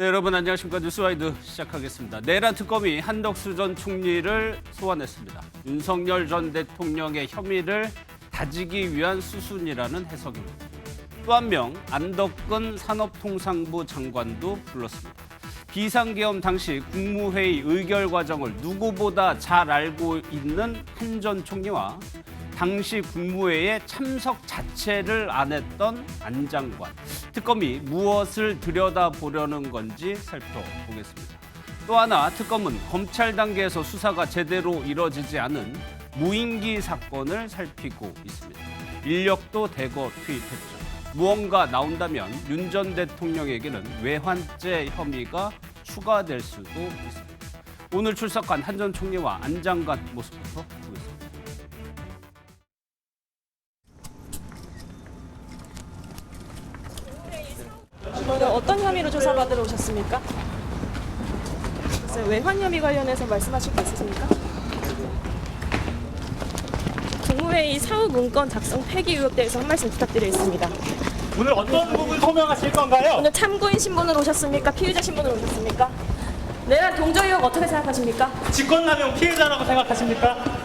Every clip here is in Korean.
네, 여러분 안녕하십니까. 뉴스와이드 시작하겠습니다. 내란 특검이 한덕수 전 총리를 소환했습니다. 윤석열 전 대통령의 혐의를 다지기 위한 수순이라는 해석입니다. 또 한 명 안덕근 산업통상부 장관도 불렀습니다. 비상계엄 당시 국무회의 의결 과정을 누구보다 잘 알고 있는 한 전 총리와 당시 국무회의에 참석 자체를 안 했던 안 장관. 특검이 무엇을 들여다보려는 건지 살펴보겠습니다. 또 하나, 특검은 검찰 단계에서 수사가 제대로 이뤄지지 않은 무인기 사건을 살피고 있습니다. 인력도 대거 투입했죠. 무언가 나온다면 윤 전 대통령에게는 외환죄 혐의가 추가될 수도 있습니다. 오늘 출석한 한 전 총리와 안 장관 모습부터 보겠습니다. 이번에 어떤 혐의로 조사받으러 오셨습니까? 글쎄요, 외환 혐의 관련해서 말씀하실 거 있으십니까? 국무회의 사후 문건 작성 폐기 의혹 대해서 한 말씀 부탁드리겠습니다. 오늘 어떤 부분 소명하실 건가요? 오늘 참고인 신분으로 오셨습니까? 피의자 신분으로 오셨습니까? 내란 동조 의혹 어떻게 생각하십니까? 직권남용 피해자라고 생각하십니까?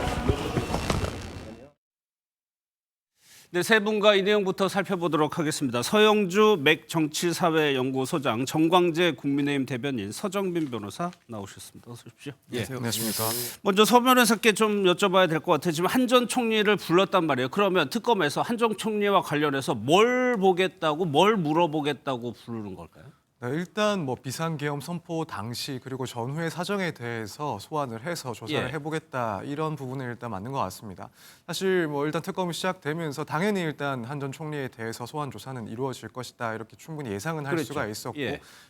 네, 세 분과 이 내용부터 살펴보도록 하겠습니다. 서영주 맥정치사회연구소장, 정광재 국민의힘 대변인, 서정빈 변호사 나오셨습니다. 어서 오십시오. 안녕하십니까. 먼저 서면 해석께 좀 여쭤봐야 될 것 같아요. 지금 한 전 총리를 불렀단 말이에요. 그러면 특검에서 한 전 총리와 관련해서 뭘 보겠다고, 뭘 물어보겠다고 부르는 걸까요? 네, 일단 비상계엄 선포 당시 그리고 전후의 사정에 대해서 소환을 해서 조사를 해보겠다 이런 부분은 일단 맞는 것 같습니다. 사실 일단 특검이 시작되면서 당연히 일단 한 전 총리에 대해서 소환 조사는 이루어질 것이다 이렇게 충분히 예상은 할 수가 있었고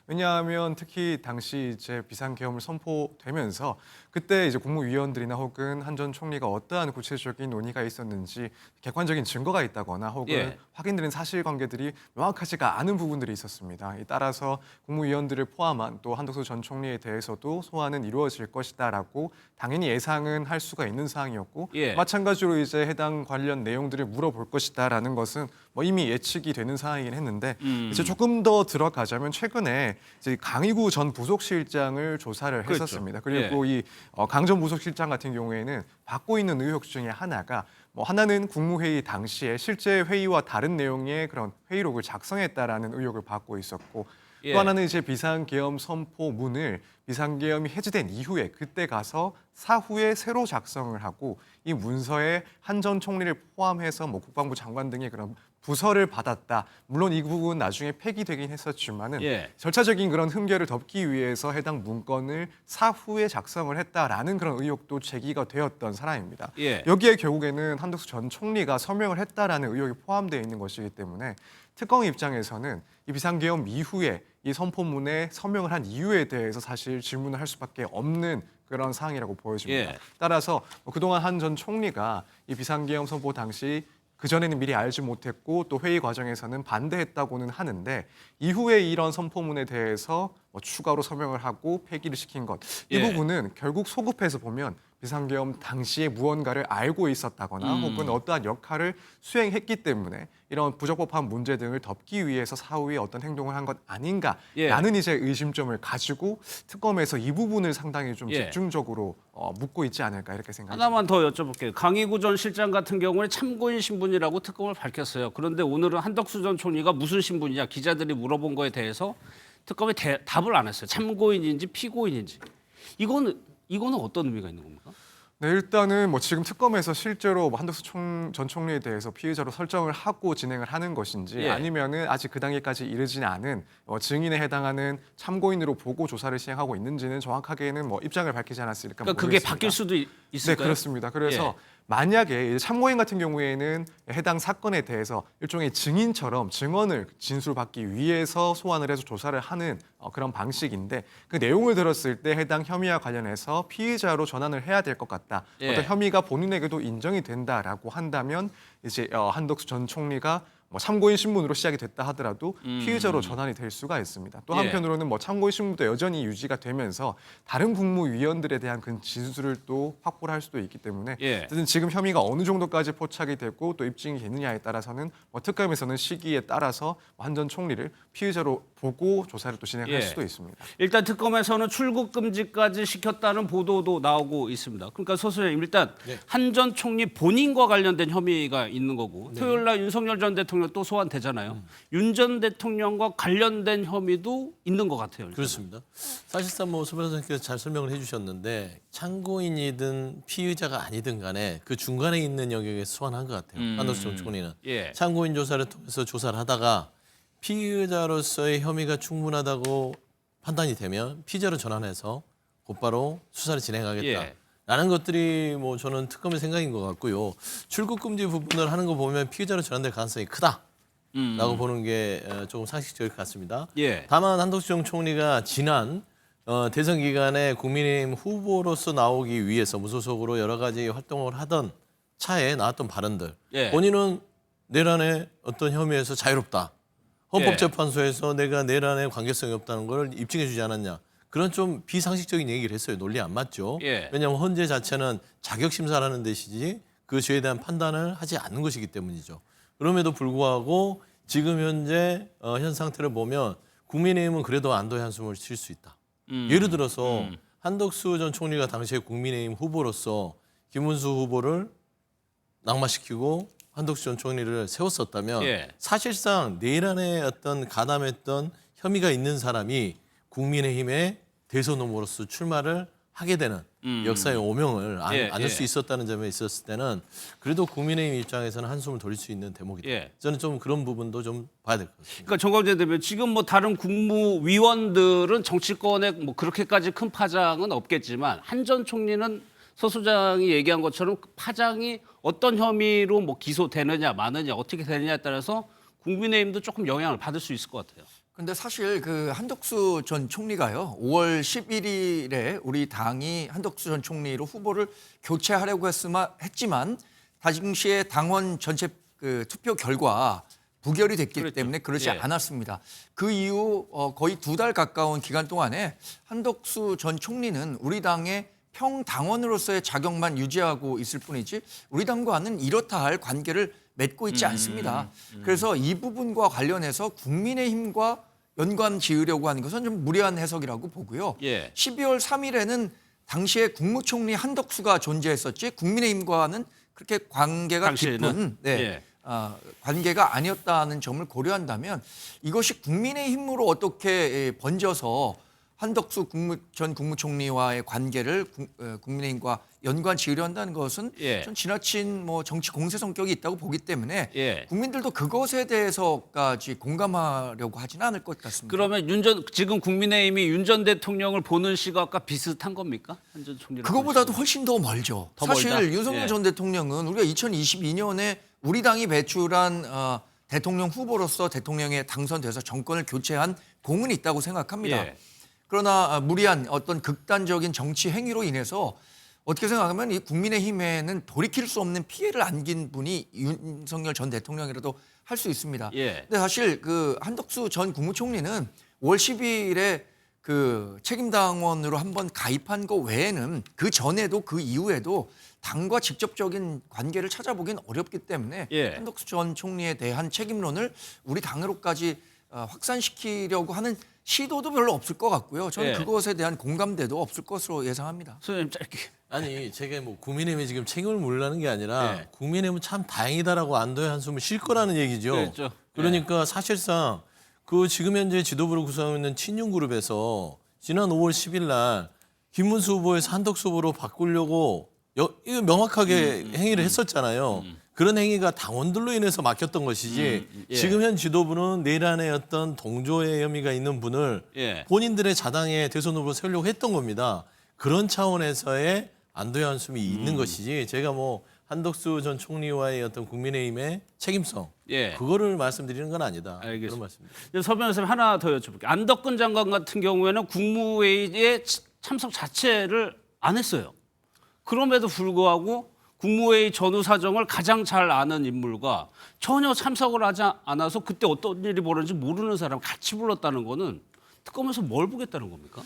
왜냐하면 특히 당시 이제 비상계엄을 선포되면서 그때 이제 국무위원들이나 혹은 한 전 총리가 어떠한 구체적인 논의가 있었는지 객관적인 증거가 있다거나 혹은 확인되는 사실관계들이 명확하지가 않은 부분들이 있었습니다. 따라서 국무위원들을 포함한 또 한덕수 전 총리에 대해서도 소환은 이루어질 것이다라고 당연히 예상은 할 수가 있는 사항이었고 마찬가지로 이제 해당 관련 내용들을 물어볼 것이다라는 것은 이미 예측이 되는 사항이긴 했는데 이제 조금 더 들어가자면 최근에 이제 강의구 전 부속실장을 조사를 했었습니다. 그리고 이 강 전 부속실장 같은 경우에는 받고 있는 의혹 중에 하나가 하나는 국무회의 당시에 실제 회의와 다른 내용의 그런 회의록을 작성했다라는 의혹을 받고 있었고 또 하나는 이제 비상계엄 선포문을 비상계엄이 해제된 이후에 그때 가서 사후에 새로 작성을 하고 이 문서에 한 전 총리를 포함해서 국방부 장관 등의 그런 부서를 받았다. 물론 이 부분 나중에 폐기되긴 했었지만은 절차적인 그런 흠결을 덮기 위해서 해당 문건을 사후에 작성을 했다라는 그런 의혹도 제기가 되었던 사람입니다. 여기에 결국에는 한덕수 전 총리가 서명을 했다라는 의혹이 포함되어 있는 것이기 때문에 특검 입장에서는 이 비상계엄 이후에 이 선포문에 서명을 한 이유에 대해서 사실 질문을 할 수밖에 없는 그런 상황이라고 보여집니다. 따라서 그동안 한 전 총리가 이 비상계엄 선포 당시 그전에는 미리 알지 못했고 또 회의 과정에서는 반대했다고는 하는데 이후에 이런 선포문에 대해서 추가로 서명을 하고 폐기를 시킨 것. 이 부분은 결국 소급해서 보면 비상계엄 당시에 무언가를 알고 있었다거나 혹은 어떠한 역할을 수행했기 때문에 이런 부적법한 문제 등을 덮기 위해서 사후에 어떤 행동을 한 것 아닌가라는 이제 의심점을 가지고 특검에서 이 부분을 상당히 좀 집중적으로 묻고 있지 않을까 이렇게 생각합니다. 하나만 더 여쭤볼게요. 강의구 전 실장 같은 경우는 참고인 신분이라고 특검을 밝혔어요. 그런데 오늘은 한덕수 전 총리가 무슨 신분이냐 기자들이 물어본 거에 대해서 특검이 답을 안 했어요. 참고인인지 피고인인지. 이거는 어떤 의미가 있는 겁니까? 네, 일단은 지금 특검에서 실제로 한덕수 전 총리에 대해서 피의자로 설정을 하고 진행을 하는 것인지 아니면은 아직 그 단계까지 이르지는 않은 증인에 해당하는 참고인으로 보고 조사를 시행하고 있는지는 정확하게는 입장을 밝히지 않았으니까 그러니까 모르겠습니다. 그게 바뀔 수도 있을까요? 네, 그렇습니다. 그래서 만약에 참고인 같은 경우에는 해당 사건에 대해서 일종의 증인처럼 증언을 진술받기 위해서 소환을 해서 조사를 하는 그런 방식인데 그 내용을 들었을 때 해당 혐의와 관련해서 피의자로 전환을 해야 될 것 같다. 어떤 혐의가 본인에게도 인정이 된다라고 한다면 이제 한덕수 전 총리가 뭐 참고인 신문으로 시작이 됐다 하더라도 피의자로 전환이 될 수가 있습니다. 또 예. 한편으로는 뭐 참고인 신문도 여전히 유지가 되면서 다른 국무위원들에 대한 그 진술을 또 확보를 할 수도 있기 때문에 예. 어쨌든 지금 혐의가 어느 정도까지 포착이 됐고 또 입증이 되느냐에 따라서는 뭐 특검에서는 시기에 따라서 한 전 총리를 피의자로 보고 조사를 또 진행할 예. 수도 있습니다. 일단 특검에서는 출국 금지까지 시켰다는 보도도 나오고 있습니다. 그러니까 소 소장님 일단 한 전 총리 본인과 관련된 혐의가 있는 거고 토요일 날 윤석열 전 대통령 또 소환되잖아요. 윤 전 대통령과 관련된 혐의도 있는 것 같아요. 일단. 그렇습니다. 사실상 뭐 소 변호사님께서 잘 설명을 해주셨는데 참고인이든 피의자가 아니든 간에 그 중간에 있는 영역에 소환한 것 같아요. 한덕수 전 총리는 예. 참고인 조사를 통해서 조사를 하다가 피의자로서의 혐의가 충분하다고 판단이 되면 피의자로 전환해서 곧바로 수사를 진행하겠다. 예. 라는 것들이 뭐 저는 특검의 생각인 것 같고요. 출국 금지 부분을 하는 거 보면 피의자로 전환될 가능성이 크다라고 보는 게 조금 상식적일 것 같습니다. 예. 다만 한덕수 전 총리가 지난 대선 기간에 국민의힘 후보로서 나오기 위해서 무소속으로 여러 가지 활동을 하던 차에 나왔던 발언들. 예. 본인은 내란의 어떤 혐의에서 자유롭다. 헌법재판소에서 내가 내란의 관계성이 없다는 걸 입증해 주지 않았냐. 그런 좀 비상식적인 얘기를 했어요. 논리 안 맞죠. 예. 왜냐하면 헌재 자체는 자격 심사를 하는 데시지 그 죄에 대한 판단을 하지 않는 것이기 때문이죠. 그럼에도 불구하고 지금 현재 현 상태를 보면 국민의힘은 그래도 안도의 한숨을 쉴 수 있다. 예를 들어서 한덕수 전 총리가 당시에 국민의힘 후보로서 김문수 후보를 낙마시키고 한덕수 전 총리를 세웠었다면 예. 사실상 내란에 어떤 가담했던 혐의가 있는 사람이 국민의힘의 대선 후보로서 출마를 하게 되는 역사의 오명을 예, 안을 예. 수 있었다는 점에 있었을 때는 그래도 국민의힘 입장에서는 한숨을 돌릴 수 있는 대목이다. 예. 저는 좀 그런 부분도 좀 봐야 될 것 같습니다. 그러니까 정광재 대표 지금 뭐 다른 국무위원들은 정치권에 뭐 그렇게까지 큰 파장은 없겠지만 한 전 총리는 소 소장이 얘기한 것처럼 파장이 어떤 혐의로 뭐 기소되느냐 마느냐 어떻게 되느냐에 따라서 국민의힘도 조금 영향을 받을 수 있을 것 같아요. 근데 사실 그 한덕수 전 총리가요. 5월 11일에 우리 당이 한덕수 전 총리로 후보를 교체하려고 했지만 당시에 당원 전체 그 투표 결과 부결이 됐기 그렇죠. 때문에 그렇지 예. 않았습니다. 그 이후 거의 2달 가까운 기간 동안에 한덕수 전 총리는 우리 당의 평당원으로서의 자격만 유지하고 있을 뿐이지 우리 당과는 이렇다 할 관계를 맺고 있지 않습니다. 그래서 이 부분과 관련해서 국민의힘과 연관 지으려고 하는 것은 좀 무리한 해석이라고 보고요. 예. 12월 3일에는 당시에 국무총리 한덕수가 존재했었지 국민의힘과는 그렇게 관계가 당시에는? 깊은 예. 관계가 아니었다는 점을 고려한다면 이것이 국민의힘으로 어떻게 번져서 한덕수 전 국무총리와의 관계를 국민의힘과 연관 지으려 한다는 것은 예. 전 지나친 뭐 정치 공세 성격이 있다고 보기 때문에 예. 국민들도 그것에 대해서까지 공감하려고 하지는 않을 것 같습니다. 그러면 지금 국민의힘이 윤 전 대통령을 보는 시각과 비슷한 겁니까? 한 전 총리를 그거보다도 보는 훨씬 더 멀죠. 더 사실 멀다? 윤석열 예. 전 대통령은 우리가 2022년에 우리 당이 배출한 대통령 후보로서 대통령에 당선돼서 정권을 교체한 공은 있다고 생각합니다. 예. 그러나 무리한 어떤 극단적인 정치 행위로 인해서 어떻게 생각하면 이 국민의힘에는 돌이킬 수 없는 피해를 안긴 분이 윤석열 전 대통령이라도 할 수 있습니다. 예. 근데 사실 그 한덕수 전 국무총리는 5월 10일에 그 책임당원으로 한번 가입한 거 외에는 그 전에도 그 이후에도 당과 직접적인 관계를 찾아보긴 어렵기 때문에 예. 한덕수 전 총리에 대한 책임론을 우리 당으로까지 확산시키려고 하는 시도도 별로 없을 것 같고요. 저는 예. 그것에 대한 공감대도 없을 것으로 예상합니다. 소장님 짧게. 아니 제가 뭐 국민의힘이 지금 책임을 물라는 게 아니라 네. 국민의힘은 참 다행이다라고 안도의 한숨을 쉴 거라는 얘기죠. 그렇죠. 그러니까 사실상 그 지금 현재 지도부를 구성하고 있는 친윤그룹에서 지난 5월 10일 날 김문수 후보에서 한덕수 후보로 바꾸려고 이거 명확하게 행위를 했었잖아요. 그런 행위가 당원들로 인해서 막혔던 것이지 예. 지금 현 지도부는 내란의 어떤 동조의 혐의가 있는 분을 예. 본인들의 자당의 대선 후보로 세우려고 했던 겁니다. 그런 차원에서의 안도의 한숨이 있는 것이지 제가 뭐 한덕수 전 총리와의 어떤 국민의힘의 책임성 예. 그거를 말씀드리는 건 아니다. 알겠습니다. 그런 말씀입니다. 서 변호사님 하나 더 여쭤볼게요. 안덕근 장관 같은 경우에는 국무회의에 참석 자체를 안 했어요. 그럼에도 불구하고 국무회의 전후 사정을 가장 잘 아는 인물과 전혀 참석을 하지 않아서 그때 어떤 일이 벌어진지 모르는 사람 같이 불렀다는 거는 특검에서 뭘 보겠다는 겁니까?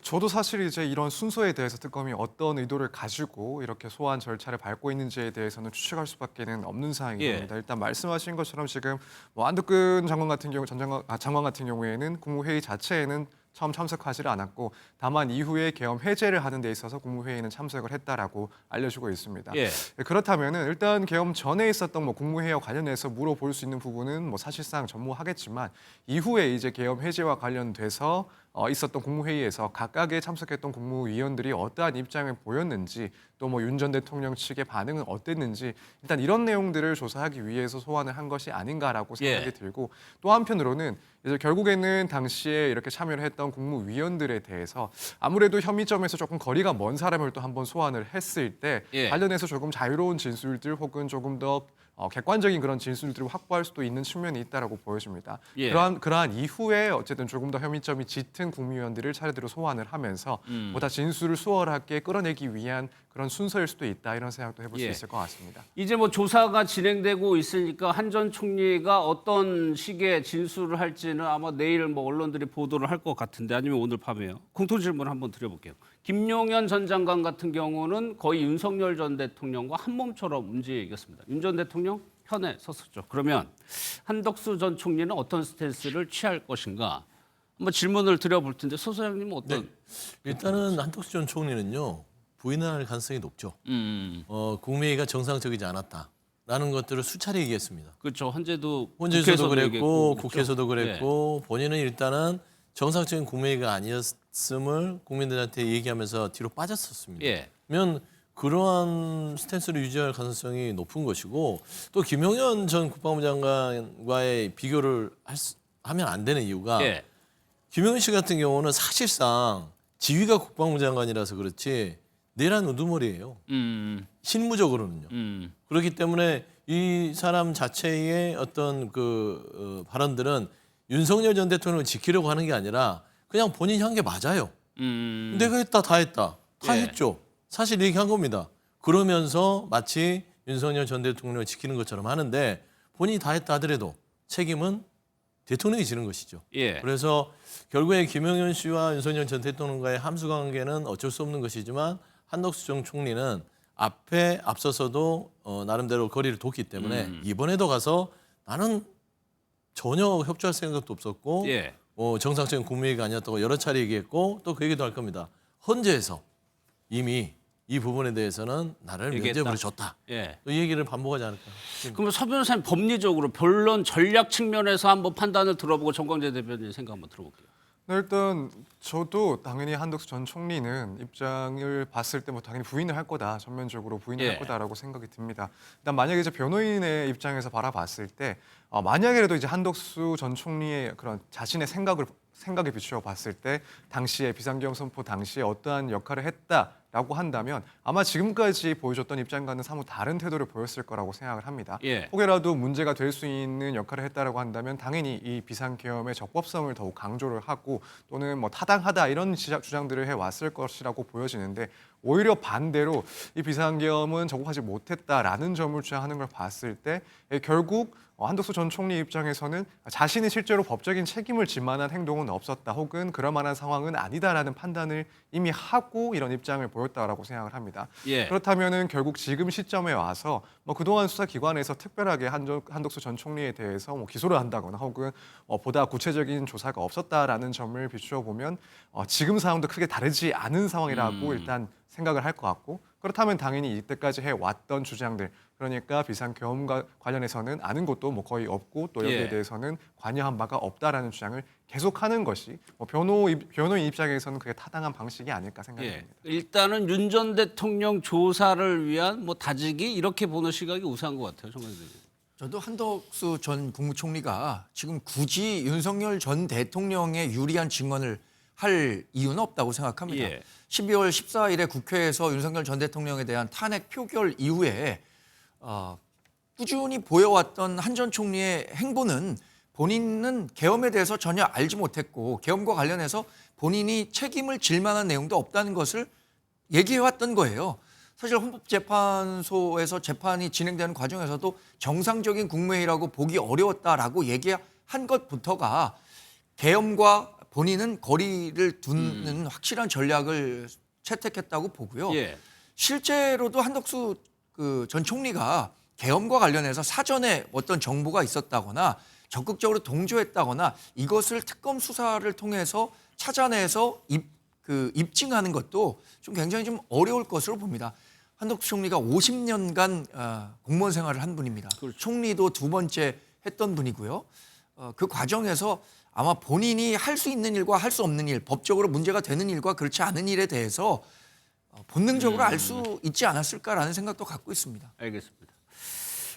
저도 사실 이제 이런 순서에 대해서 특검이 어떤 의도를 가지고 이렇게 소환 절차를 밟고 있는지에 대해서는 추측할 수밖에는 없는 상황입니다. 일단 말씀하신 것처럼 지금 뭐 안덕근 장관 같은 경우 장관 같은 경우에는 국무회의 자체에는 처음 참석하지 않았고 다만 이후에 계엄 해제를 하는 데 있어서 국무회의는 참석을 했다라고 알려지고 있습니다. 예. 그렇다면은 일단 계엄 전에 있었던 뭐 국무회의와 관련해서 물어볼 수 있는 부분은 뭐 사실상 전무하겠지만 이후에 이제 계엄 해제와 관련돼서 있었던 국무회의에서 각각에 참석했던 국무위원들이 어떠한 입장을 보였는지 또 뭐 윤 전 대통령 측의 반응은 어땠는지 일단 이런 내용들을 조사하기 위해서 소환을 한 것이 아닌가라고 생각이 들고 또 한편으로는 이제 결국에는 당시에 이렇게 참여를 했던 국무위원들에 대해서 아무래도 혐의점에서 조금 거리가 먼 사람을 또 한번 소환을 했을 때 관련해서 조금 자유로운 진술들 혹은 조금 더 객관적인 그런 진술들을 확보할 수도 있는 측면이 있다라고 보여집니다. 그러한 이후에 어쨌든 조금 더 혐의점이 짙은 국무위원들을 차례대로 소환을 하면서 보다 진술을 수월하게 끌어내기 위한 그런 순서일 수도 있다 이런 생각도 해볼 수 있을 것 같습니다. 이제 뭐 조사가 진행되고 있으니까 한 전 총리가 어떤 식의 진술을 할지는 아마 내일 뭐 언론들이 보도를 할 것 같은데 아니면 오늘 밤에요. 공통 질문 한번 드려볼게요. 김용현 전 장관 같은 경우는 거의 윤석열 전 대통령과 한 몸처럼 움직였습니다. 윤 전 대통령 편에 섰었죠. 그러면 한덕수 전 총리는 어떤 스탠스를 취할 것인가? 한번 질문을 드려볼 텐데 소 소장님은 어떤? 일단은 한덕수 전 총리는요 부인할 가능성이 높죠. 국무회의가 정상적이지 않았다라는 것들을 수차례 얘기했습니다. 그렇죠. 헌재도 헌재에서도 그랬고 얘기했고, 국회에서도 그랬고 본인은 일단은 정상적인 국무회의가 아니었음을 국민들한테 얘기하면서 뒤로 빠졌었습니다. 그러면 그러한 스탠스를 유지할 가능성이 높은 것이고 또 김용현 전 국방부 장관과의 비교를 하면 안 되는 이유가 김용현 씨 같은 경우는 사실상 지위가 국방부 장관이라서 그렇지 내란 우두머리예요. 실무적으로는요. 그렇기 때문에 이 사람 자체의 어떤 발언들은 윤석열 전 대통령을 지키려고 하는 게 아니라 그냥 본인이 한 게 맞아요. 내가 했다 다 했다. 다 했죠. 사실 얘기한 겁니다. 그러면서 마치 윤석열 전 대통령을 지키는 것처럼 하는데 본인이 다 했다 하더라도 책임은 대통령이 지는 것이죠. 그래서 결국에 김용현 씨와 윤석열 전 대통령과의 함수 관계는 어쩔 수 없는 것이지만 한덕수 전 총리는 앞서서도 나름대로 거리를 뒀기 때문에 이번에도 가서 나는 전혀 협조할 생각도 없었고 정상적인 국무회의가 아니었다고 여러 차례 얘기했고 또 그 얘기도 할 겁니다. 헌재에서 이미 이 부분에 대해서는 나를 면죄부를 줬다. 또 이 얘기를 반복하지 않을까. 그러면 서 변호사님 법리적으로 변론 전략 측면에서 한번 판단을 들어보고 정광재 대변인 생각 한번 들어볼게요. 네, 일단 저도 당연히 한덕수 전 총리는 입장을 봤을 때 뭐 당연히 부인을 할 거다. 전면적으로 부인을 할 거다라고 생각이 듭니다. 일단 만약에 이제 변호인의 입장에서 바라봤을 때 만약에라도 이제 한덕수 전 총리의 그런 자신의 생각에 비추어 봤을 때 당시에 비상계엄 선포 당시에 어떠한 역할을 했다라고 한다면 아마 지금까지 보여줬던 입장과는 사뭇 다른 태도를 보였을 거라고 생각을 합니다. 혹여라도 문제가 될 수 있는 역할을 했다라고 한다면 당연히 이 비상계엄의 적법성을 더욱 강조를 하고 또는 뭐 타당하다 이런 주장들을 해왔을 것이라고 보여지는데 오히려 반대로 이 비상계엄은 적법하지 못했다라는 점을 주장하는 걸 봤을 때 결국 한덕수 전 총리 입장에서는 자신이 실제로 법적인 책임을 질 만한 행동은 없었다 혹은 그럴 만한 상황은 아니다라는 판단을 이미 하고 이런 입장을 보였다라고 생각을 합니다. 그렇다면은 결국 지금 시점에 와서 뭐 그동안 수사기관에서 특별하게 한덕수 전 총리에 대해서 뭐 기소를 한다거나 혹은 보다 구체적인 조사가 없었다라는 점을 비추어 보면 지금 상황도 크게 다르지 않은 상황이라고 일단 생각을 할 것 같고 그렇다면 당연히 이때까지 해왔던 주장들 그러니까 비상계엄과 관련해서는 아는 것도 뭐 거의 없고 또 여기에 대해서는 관여한 바가 없다라는 주장을 계속하는 것이 뭐 변호인 입장에서는 그게 타당한 방식이 아닐까 생각됩니다. 일단은 윤 전 대통령 조사를 위한 뭐 다지기 이렇게 보는 시각이 우세한 것 같아요, 정광재 대변인. 저도 한덕수 전 국무총리가 지금 굳이 윤석열 전 대통령에 유리한 증언을 할 이유는 없다고 생각합니다. 12월 14일에 국회에서 윤석열 전 대통령에 대한 탄핵 표결 이후에 꾸준히 보여왔던 한 전 총리의 행보는 본인은 계엄에 대해서 전혀 알지 못했고 계엄과 관련해서 본인이 책임을 질 만한 내용도 없다는 것을 얘기해왔던 거예요. 사실 헌법재판소에서 재판이 진행되는 과정에서도 정상적인 국무회의라고 보기 어려웠다라고 얘기한 것부터가 계엄과 본인은 거리를 두는 확실한 전략을 채택했다고 보고요. 예. 실제로도 한덕수 전 총리가 계엄과 관련해서 사전에 어떤 정보가 있었다거나 적극적으로 동조했다거나 이것을 특검 수사를 통해서 찾아내서 입증하는 것도 좀 굉장히 좀 어려울 것으로 봅니다. 한덕수 총리가 50년간 공무원 생활을 한 분입니다. 총리도 2번째 했던 분이고요. 그 과정에서 아마 본인이 할 수 있는 일과 할 수 없는 일, 법적으로 문제가 되는 일과 그렇지 않은 일에 대해서 본능적으로 알 수 있지 않았을까라는 생각도 갖고 있습니다. 알겠습니다.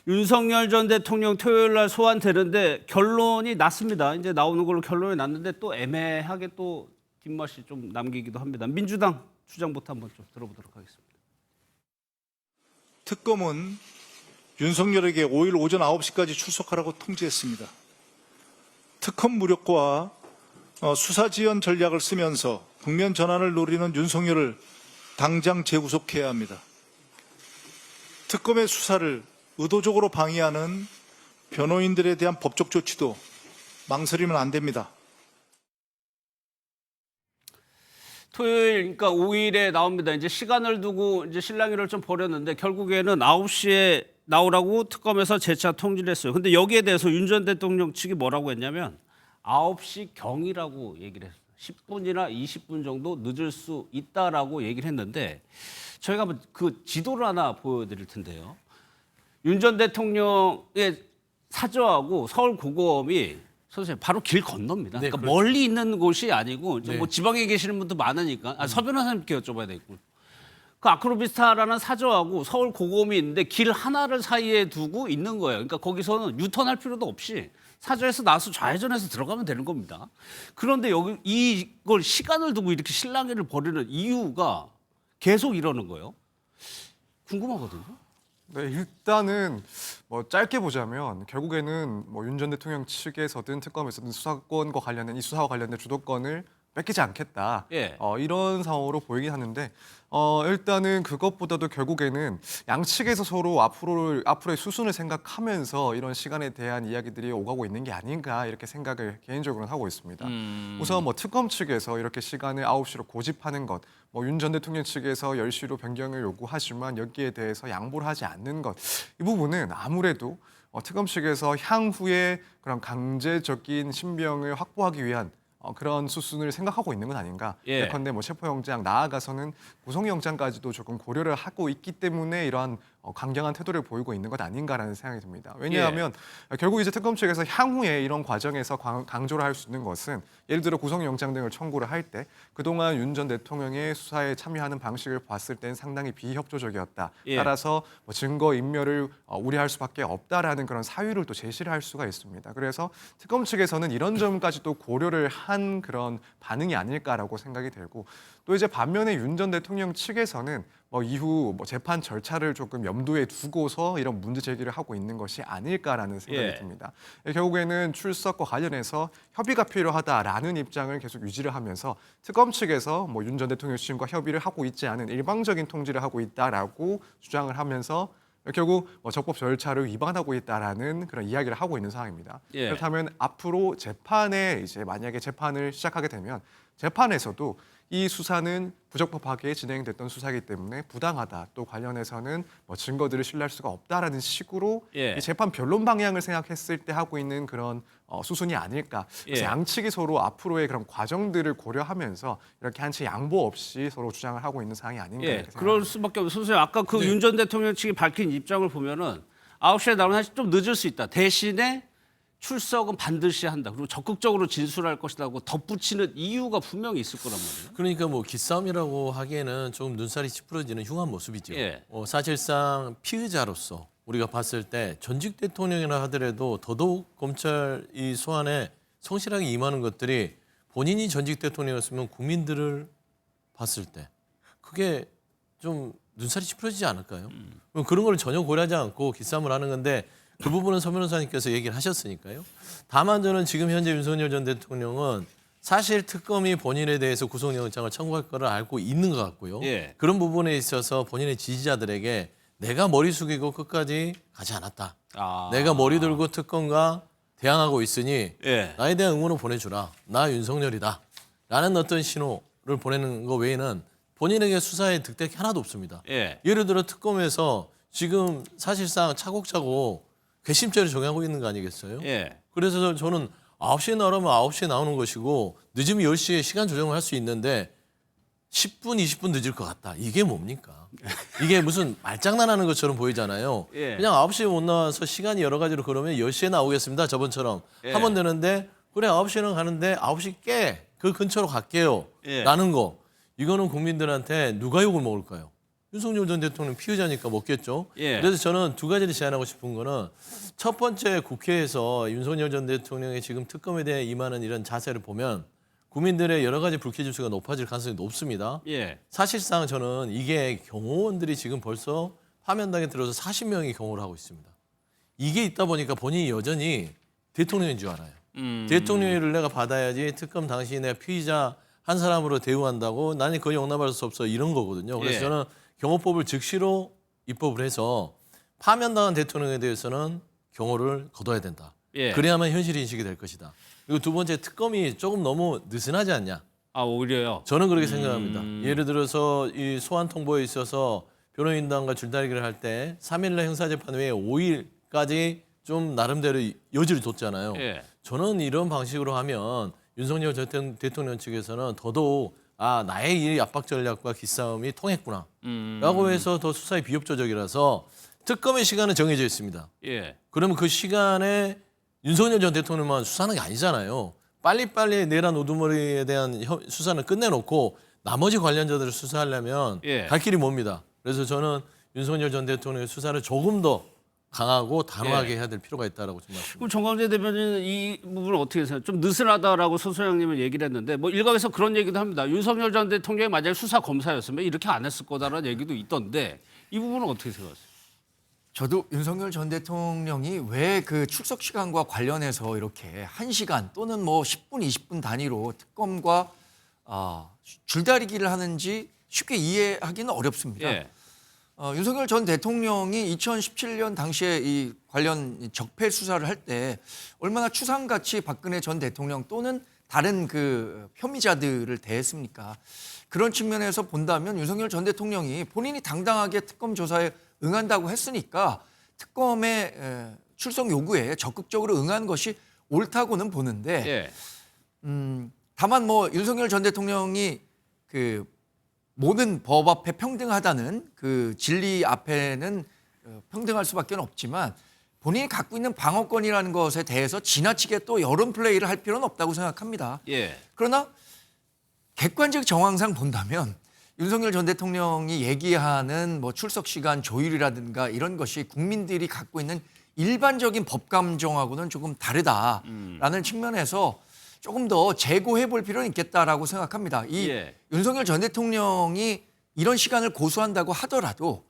윤석열 전 대통령 토요일 날 소환되는데 결론이 났습니다. 이제 나오는 걸로 결론이 났는데 또 애매하게 또 뒷맛이 좀 남기기도 합니다. 민주당 주장부터 한번 좀 들어보도록 하겠습니다. 특검은 윤석열에게 5일 오전 9시까지 출석하라고 통지했습니다. 특검 무력과 수사 지연 전략을 쓰면서 국면 전환을 노리는 윤석열을 당장 재구속해야 합니다. 특검의 수사를 의도적으로 방해하는 변호인들에 대한 법적 조치도 망설이면 안 됩니다. 토요일, 그러니까 5일에 나옵니다. 이제 시간을 두고 이제 실랑이를 좀 벌였는데 결국에는 9시에 나오라고 특검에서 재차 통지를 했어요. 근데 여기에 대해서 윤 전 대통령 측이 뭐라고 했냐면 9시 경이라고 얘기를 했어요. 10분이나 20분 정도 늦을 수 있다라고 얘기를 했는데 저희가 한번 그 지도를 하나 보여드릴 텐데요. 윤 전 대통령의 사저하고 서울고검이 선생님 바로 길 건너입니다. 네, 그러니까 그렇죠. 멀리 있는 곳이 아니고 네. 뭐 지방에 계시는 분도 많으니까 서 변호사님께 여쭤봐야 되겠군. 그 아크로비스타라는 사저하고 서울고검이 있는데 길 하나를 사이에 두고 있는 거예요. 그러니까 거기서는 유턴할 필요도 없이 사저에서 나와서 좌회전해서 들어가면 되는 겁니다. 그런데 여기 이걸 시간을 두고 이렇게 실랑이를 벌이는 이유가 계속 이러는 거예요. 궁금하거든요. 네, 일단은 뭐 짧게 보자면 결국에는 뭐 윤 전 대통령 측에서든 특검에서든 수사권과 관련된 이 수사와 관련된 주도권을 뺏기지 않겠다. 예. 이런 상황으로 보이긴 하는데 일단은 그것보다도 결국에는 양측에서 서로 앞으로의 수순을 생각하면서 이런 시간에 대한 이야기들이 오가고 있는 게 아닌가 이렇게 생각을 개인적으로는 하고 있습니다. 우선 뭐 특검 측에서 이렇게 시간을 9시로 고집하는 것, 뭐 윤 전 대통령 측에서 10시로 변경을 요구하지만 여기에 대해서 양보를 하지 않는 것, 이 부분은 아무래도 특검 측에서 향후에 그런 강제적인 신병을 확보하기 위한 그런 수순을 생각하고 있는 건 아닌가. 예. 예컨대 뭐 체포영장 나아가서는 구속영장까지도 조금 고려를 하고 있기 때문에 이러한 강경한 태도를 보이고 있는 것 아닌가라는 생각이 듭니다. 왜냐하면 결국 이제 특검 측에서 향후에 이런 과정에서 강조를 할 수 있는 것은 예를 들어 구속영장 등을 청구를 할 때 그동안 윤 전 대통령의 수사에 참여하는 방식을 봤을 땐 상당히 비협조적이었다. 예. 따라서 뭐 증거 인멸을 우려할 수밖에 없다라는 그런 사유를 또 제시를 할 수가 있습니다. 그래서 특검 측에서는 이런 점까지도 고려를 한 그런 반응이 아닐까라고 생각이 들고 또 이제 반면에 윤 전 대통령 측에서는 뭐 이후 뭐 재판 절차를 조금 염두에 두고서 이런 문제 제기를 하고 있는 것이 아닐까라는 생각이 예. 듭니다. 결국에는 출석과 관련해서 협의가 필요하다라는 입장을 계속 유지를 하면서 특검 측에서 뭐 윤 전 대통령 측과 협의를 하고 있지 않은 일방적인 통지를 하고 있다라고 주장을 하면서 결국 뭐 적법 절차를 위반하고 있다라는 그런 이야기를 하고 있는 상황입니다. 예. 그렇다면 앞으로 재판에 이제 만약에 재판을 시작하게 되면 재판에서도 이 수사는 부적법하게 진행됐던 수사이기 때문에 부당하다. 또 관련해서는 뭐 증거들을 신뢰할 수가 없다라는 식으로 예. 이 재판 변론 방향을 생각했을 때 하고 있는 그런 수순이 아닐까. 그래서 예. 양측이 서로 앞으로의 그런 과정들을 고려하면서 이렇게 한치 양보 없이 서로 주장을 하고 있는 상황이 아닌가. 예, 이렇게 그럴 생각합니다. 수밖에 없어요. 선생님, 아까 그 윤 전 대통령 측이 밝힌 입장을 보면은 9시에 나오면 사실 좀 늦을 수 있다. 대신에 출석은 반드시 한다. 그리고 적극적으로 진술할 것이라고 덧붙이는 이유가 분명히 있을 거란 말이에요. 그러니까 뭐 기싸움이라고 하기에는 조금 눈살이 찌푸러지는 흉한 모습이죠. 예. 사실상 피의자로서 우리가 봤을 때 전직 대통령이라 하더라도 더더욱 검찰 이 소환에 성실하게 임하는 것들이 본인이 전직 대통령이었으면 국민들을 봤을 때 그게 좀 눈살이 찌푸러지지 않을까요? 그런 걸 전혀 고려하지 않고 기싸움을 하는 건데 그 부분은 서 변호사님께서 얘기를 하셨으니까요. 다만 저는 지금 현재 윤석열 전 대통령은 사실 특검이 본인에 대해서 구속영장을 청구할 거를 알고 있는 것 같고요. 예. 그런 부분에 있어서 본인의 지지자들에게 내가 머리 숙이고 끝까지 가지 않았다. 아. 내가 머리 들고 특검과 대항하고 있으니 예. 나에 대한 응원을 보내주라. 나 윤석열이다. 라는 어떤 신호를 보내는 거 외에는 본인에게 수사에 득택이 하나도 없습니다. 예. 예를 들어 특검에서 지금 사실상 차곡차곡 괘씸죄를 적용하고 있는 거 아니겠어요? 예. 그래서 저는 9시에 나오면 9시에 나오는 것이고 늦으면 10시에 시간 조정을 할 수 있는데 10분, 20분 늦을 것 같다. 이게 뭡니까? 이게 무슨 말장난하는 것처럼 보이잖아요. 예. 그냥 9시에 못 나와서 시간이 여러 가지로 그러면 10시에 나오겠습니다. 저번처럼 예. 하면 되는데 그래 9시는 가는데 9시 깨. 그 근처로 갈게요. 예. 라는 거. 이거는 국민들한테 누가 욕을 먹을까요? 윤석열 전 대통령 피의자니까 먹겠죠. 예. 그래서 저는 두 가지를 제안하고 싶은 거는 첫 번째 국회에서 윤석열 전 대통령의 지금 특검에 대해 임하는 이런 자세를 보면 국민들의 여러 가지 불쾌지수가 높아질 가능성이 높습니다. 예. 사실상 저는 이게 경호원들이 지금 벌써 파면당에 들어서 40명이 경호를 하고 있습니다. 이게 있다 보니까 본인이 여전히 대통령인 줄 알아요. 대통령을 내가 받아야지 특검 당시 내 피의자 한 사람으로 대우한다고 나는 거의 용납할 수 없어 이런 거거든요. 그래서 예. 저는 경호법을 즉시로 입법을 해서 파면당한 대통령에 대해서는 경호를 거둬야 된다. 예. 그래야만 현실 인식이 될 것이다. 그리고 두 번째 특검이 조금 너무 느슨하지 않냐. 아, 오히려요. 저는 그렇게 생각합니다. 예를 들어서 이 소환 통보에 있어서 변호인단과 줄다리기를 할 때 3일날 형사재판 외에 5일까지 좀 나름대로 여지를 뒀잖아요. 예. 저는 이런 방식으로 하면 윤석열 대통령 측에서는 더더욱 나의 이 압박 전략과 기싸움이 통했구나 라고 해서 더 수사에 비협조적이라서 특검의 시간은 정해져 있습니다. 예. 그러면 그 시간에 윤석열 전 대통령만 수사하는 게 아니잖아요. 빨리빨리 내란 우두머리에 대한 수사는 끝내놓고 나머지 관련자들을 수사하려면 예. 갈 길이 멉니다. 그래서 저는 윤석열 전 대통령의 수사를 조금 더 강하고 단호하게 예. 해야 될 필요가 있다고 생각합니다. 그럼 정광재 대변인은 이 부분을 어떻게 생각해요? 좀 느슨하다라고 소 소장님은 얘기를 했는데 뭐 일각에서 그런 얘기도 합니다. 윤석열 전 대통령이 만약에 수사 검사였으면 이렇게 안 했을 거다라는 얘기도 있던데 이 부분은 어떻게 생각하세요? 저도 윤석열 전 대통령이 왜 그 출석 시간과 관련해서 이렇게 1시간 또는 뭐 10분, 20분 단위로 특검과 줄다리기를 하는지 쉽게 이해하기는 어렵습니다. 예. 윤석열 전 대통령이 2017년 당시에 이 관련 적폐 수사를 할 때 얼마나 추상같이 박근혜 전 대통령 또는 다른 그 혐의자들을 대했습니까? 그런 측면에서 본다면 윤석열 전 대통령이 본인이 당당하게 특검 조사에 응한다고 했으니까 특검의 출석 요구에 적극적으로 응한 것이 옳다고는 보는데 예. 다만 뭐 윤석열 전 대통령이 그 모든 법 앞에 평등하다는 그 진리 앞에는 평등할 수밖에 없지만 본인이 갖고 있는 방어권이라는 것에 대해서 지나치게 또 여론 플레이를 할 필요는 없다고 생각합니다. 예. 그러나 객관적 정황상 본다면 윤석열 전 대통령이 얘기하는 뭐 출석 시간 조율이라든가 이런 것이 국민들이 갖고 있는 일반적인 법 감정하고는 조금 다르다라는 측면에서 조금 더 재고해 볼 필요는 있겠다라고 생각합니다. 이 예. 윤석열 전 대통령이 이런 시간을 고수한다고 하더라도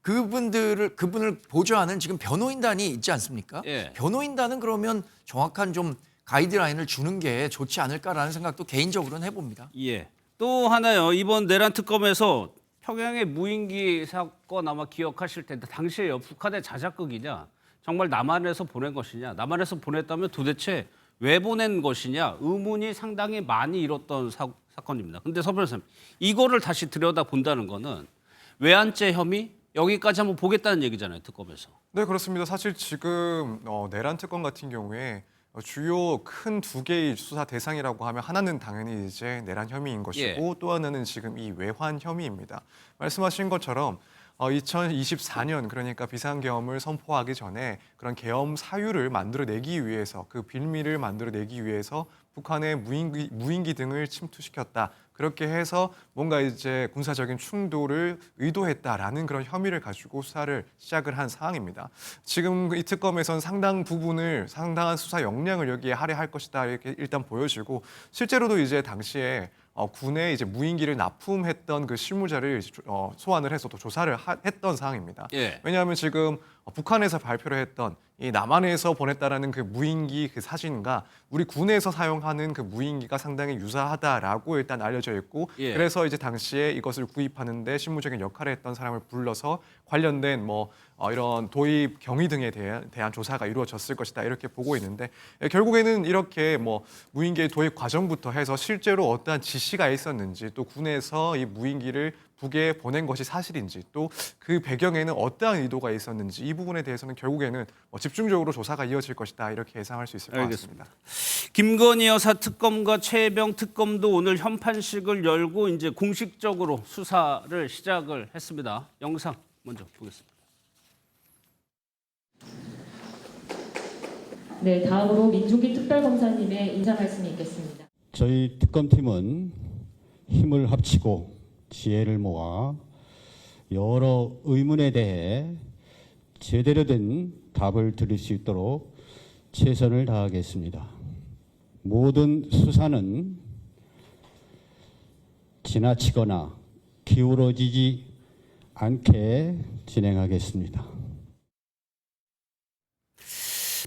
그분을 보좌하는 지금 변호인단이 있지 않습니까? 예. 변호인단은 그러면 정확한 좀 가이드라인을 주는 게 좋지 않을까라는 생각도 개인적으로는 해봅니다. 예. 또 하나요. 이번 내란 특검에서 평양의 무인기 사건 아마 기억하실 텐데 당시에요. 북한의 자작극이냐 정말 남한에서 보낸 것이냐 남한에서 보냈다면 도대체 왜 보낸 것이냐 의문이 상당히 많이 일었던 사건입니다. 근데 서 변호사님 이거를 다시 들여다 본다는 거는 외환죄 혐의 여기까지 한번 보겠다는 얘기잖아요. 특검에서. 네, 그렇습니다. 사실 지금 내란 특검 같은 경우에 주요 큰 두 개의 수사 대상이라고 하면 하나는 당연히 이제 내란 혐의인 것이고 또 하나는 지금 이 외환 혐의입니다. 말씀하신 것처럼 2024년 그러니까 비상계엄을 선포하기 전에 그런 계엄 사유를 만들어내기 위해서 그 빌미를 만들어내기 위해서 북한의 무인기 등을 침투시켰다. 그렇게 해서 뭔가 이제 군사적인 충돌을 의도했다라는 그런 혐의를 가지고 수사를 시작을 한 상황입니다. 지금 이 특검에서는 상당한 수사 역량을 여기에 할애할 것이다 이렇게 일단 보여지고 실제로도 이제 당시에 군에 이제 무인기를 납품했던 그 실무자를 소환을 해서 또 조사를 했던 상황입니다. 예. 왜냐하면 지금 북한에서 발표를 했던 이 남한에서 보냈다라는 그 무인기 그 사진과 우리 군에서 사용하는 그 무인기가 상당히 유사하다라고 일단 알려져 있고 예. 그래서 이제 당시에 이것을 구입하는데 실무적인 역할을 했던 사람을 불러서 관련된 이런 도입 경위 등에 대한 조사가 이루어졌을 것이다 이렇게 보고 있는데 결국에는 이렇게 무인기의 도입 과정부터 해서 실제로 어떠한 지시가 있었는지 또 군에서 이 무인기를 북에 보낸 것이 사실인지 또 그 배경에는 어떠한 의도가 있었는지 이 부분에 대해서는 결국에는 집중적으로 조사가 이어질 것이다 이렇게 예상할 수 있을 것 알겠습니다. 같습니다. 김건희 여사 특검과 최혜병 특검도 오늘 현판식을 열고 이제 공식적으로 수사를 시작을 했습니다. 영상 먼저 보겠습니다. 네, 다음으로 민중기 특별검사님의 인사 말씀이 있겠습니다. 저희 특검팀은 힘을 합치고 지혜를 모아 여러 의문에 대해 제대로 된 답을 드릴 수 있도록 최선을 다하겠습니다. 모든 수사는 지나치거나 기울어지지 않게 진행하겠습니다.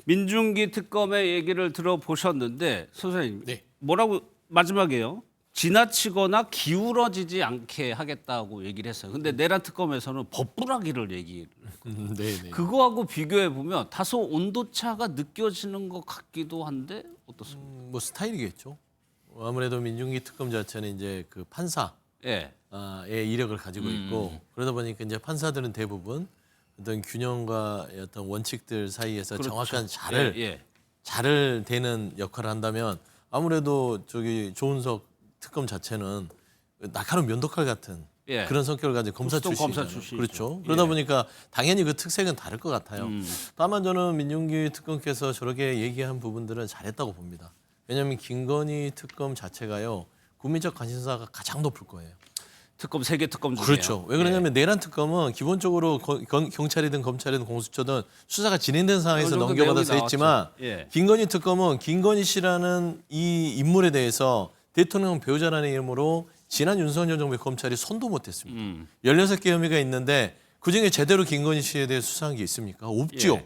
민중기 특검의 얘기를 들어보셨는데 선생님 네. 뭐라고 마지막에요? 지나치거나 기울어지지 않게 하겠다고 얘기를 했어요. 근데 내란 특검에서는 법부라기를 얘기를 했거든요. 네, 네. 그거하고 비교해 보면 다소 온도차가 느껴지는 것 같기도 한데 어떻습니까? 뭐 스타일이겠죠. 아무래도 민중기 특검 자체는 이제 그 판사의 예. 이력을 가지고 있고 그러다 보니까 이제 판사들은 대부분 어떤 균형과 어떤 원칙들 사이에서 그렇죠. 정확한 예. 잘을 되는 역할을 한다면 아무래도 조은석 특검 자체는 날카로운 면도칼 같은 예. 그런 성격을 가진 검사 보통 검사 출신이잖아요. 출신이죠. 그렇죠. 그러다 예. 보니까 당연히 그 특색은 다를 것 같아요. 다만 저는 민중기 특검께서 저렇게 얘기한 부분들은 잘했다고 봅니다. 왜냐하면 김건희 특검 자체가요. 국민적 관심사가 가장 높을 거예요. 특검 3개 특검 중에 그렇죠. 왜 그러냐면 내란 특검은 기본적으로 경찰이든 검찰이든 공수처든 수사가 진행된 상황에서 어느 정도 넘겨받아서 내용이 했지만 나왔죠. 예. 김건희 특검은 김건희 씨라는 이 인물에 대해서 대통령 배우자라는 이름으로 지난 윤석열 정부의 검찰이 손도 못 댔습니다. 16개 혐의가 있는데 그중에 제대로 김건희 씨에 대해 수사한 게 있습니까? 없지요. 예.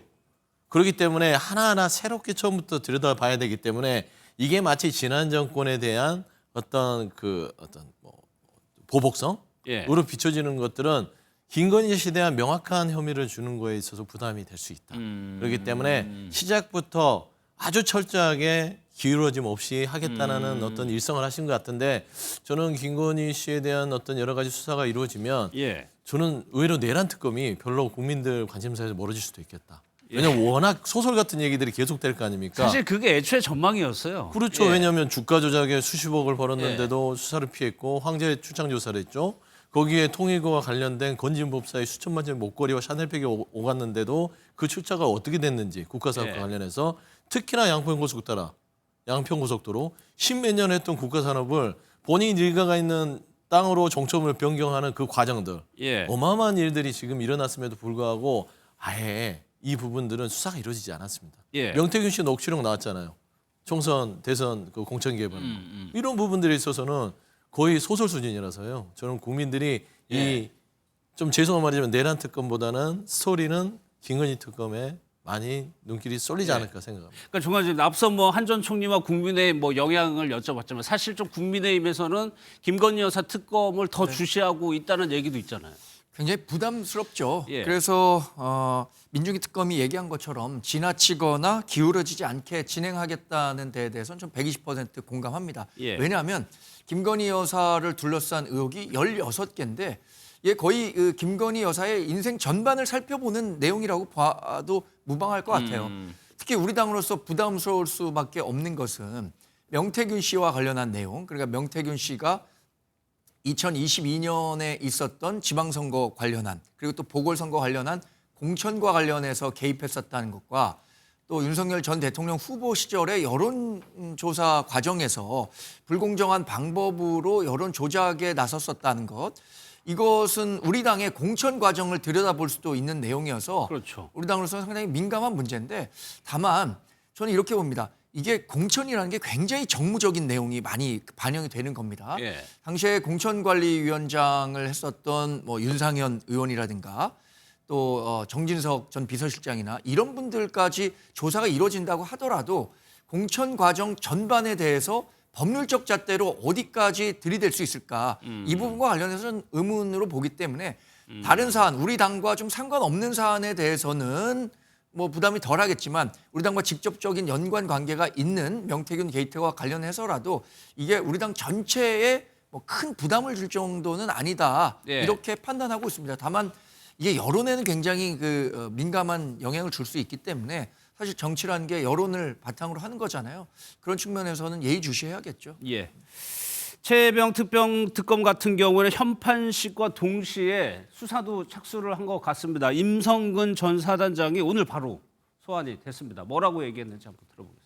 그렇기 때문에 하나하나 새롭게 처음부터 들여다봐야 되기 때문에 이게 마치 지난 정권에 대한 어떤 보복성으로 예. 비춰지는 것들은 김건희 씨에 대한 명확한 혐의를 주는 거에 있어서 부담이 될 수 있다. 그렇기 때문에 시작부터 아주 철저하게 기울어짐 없이 하겠다는 어떤 일성을 하신 것 같은데 저는 김건희 씨에 대한 어떤 여러 가지 수사가 이루어지면 예. 저는 의외로 내란 특검이 별로 국민들 관심사에서 멀어질 수도 있겠다. 왜냐면 워낙 소설 같은 얘기들이 계속될 거 아닙니까? 사실 그게 애초에 전망이었어요. 그렇죠. 예. 왜냐하면 주가 조작에 수십억을 벌었는데도 수사를 피했고 황제 출장 조사를 했죠. 거기에 통일교와 관련된 건진법사의 수천만 점 목걸이와 샤넬백이 오갔는데도 그 출자가 어떻게 됐는지 국가사업과 예. 관련해서 특히나 양평고속도로 십몇 년 했던 국가산업을 본인 일가가 있는 땅으로 정점을 변경하는 그 과정들 예. 어마어마한 일들이 지금 일어났음에도 불구하고 아예 이 부분들은 수사가 이루어지지 않았습니다. 예. 명태균 씨 녹취록 나왔잖아요. 총선, 대선 그 공천 개발 이런 부분들에 있어서는 거의 소설 수준이라서요. 저는 국민들이 이 좀 죄송한 말이지만 내란 특검보다는 스토리는 김건희 특검에 많이 눈길이 쏠리지 않을까 생각합니다. 그러니까 중간에 앞서 한 전 총리와 국민의힘 영향을 여쭤봤지만 사실 좀 국민의힘에서는 김건희 여사 특검을 더 주시하고 있다는 얘기도 있잖아요. 굉장히 부담스럽죠. 예. 그래서 민중기 특검이 얘기한 것처럼 지나치거나 기울어지지 않게 진행하겠다는 데에 대해서는 좀 120% 공감합니다. 예. 왜냐하면 김건희 여사를 둘러싼 의혹이 16개인데 거의 김건희 여사의 인생 전반을 살펴보는 내용이라고 봐도 무방할 것 같아요. 특히 우리 당으로서 부담스러울 수밖에 없는 것은 명태균 씨와 관련한 내용. 그러니까 명태균 씨가 2022년에 있었던 지방선거 관련한 그리고 또 보궐선거 관련한 공천과 관련해서 개입했었다는 것과 또 윤석열 전 대통령 후보 시절의 여론조사 과정에서 불공정한 방법으로 여론 조작에 나섰었다는 것. 이것은 우리 당의 공천 과정을 들여다볼 수도 있는 내용이어서 그렇죠. 우리 당으로서는 상당히 민감한 문제인데 다만 저는 이렇게 봅니다. 이게 공천이라는 게 굉장히 정무적인 내용이 많이 반영이 되는 겁니다. 예. 당시에 공천관리위원장을 했었던 윤상현 의원이라든가 또 정진석 전 비서실장이나 이런 분들까지 조사가 이루어진다고 하더라도 공천 과정 전반에 대해서 법률적 잣대로 어디까지 들이댈 수 있을까 이 부분과 관련해서는 의문으로 보기 때문에 다른 사안, 우리 당과 좀 상관없는 사안에 대해서는 뭐 부담이 덜하겠지만 우리 당과 직접적인 연관 관계가 있는 명태균 게이트와 관련해서라도 이게 우리 당 전체에 뭐 큰 부담을 줄 정도는 아니다 예. 이렇게 판단하고 있습니다. 다만 이게 여론에는 굉장히 민감한 영향을 줄 수 있기 때문에 사실 정치라는 게 여론을 바탕으로 하는 거잖아요. 그런 측면에서는 예의주시해야겠죠. 예. 최혜병 특검 같은 경우는 현판식과 동시에 수사도 착수를 한 것 같습니다. 임성근 전 사단장이 오늘 바로 소환이 됐습니다. 뭐라고 얘기했는지 한번 들어보겠습니다.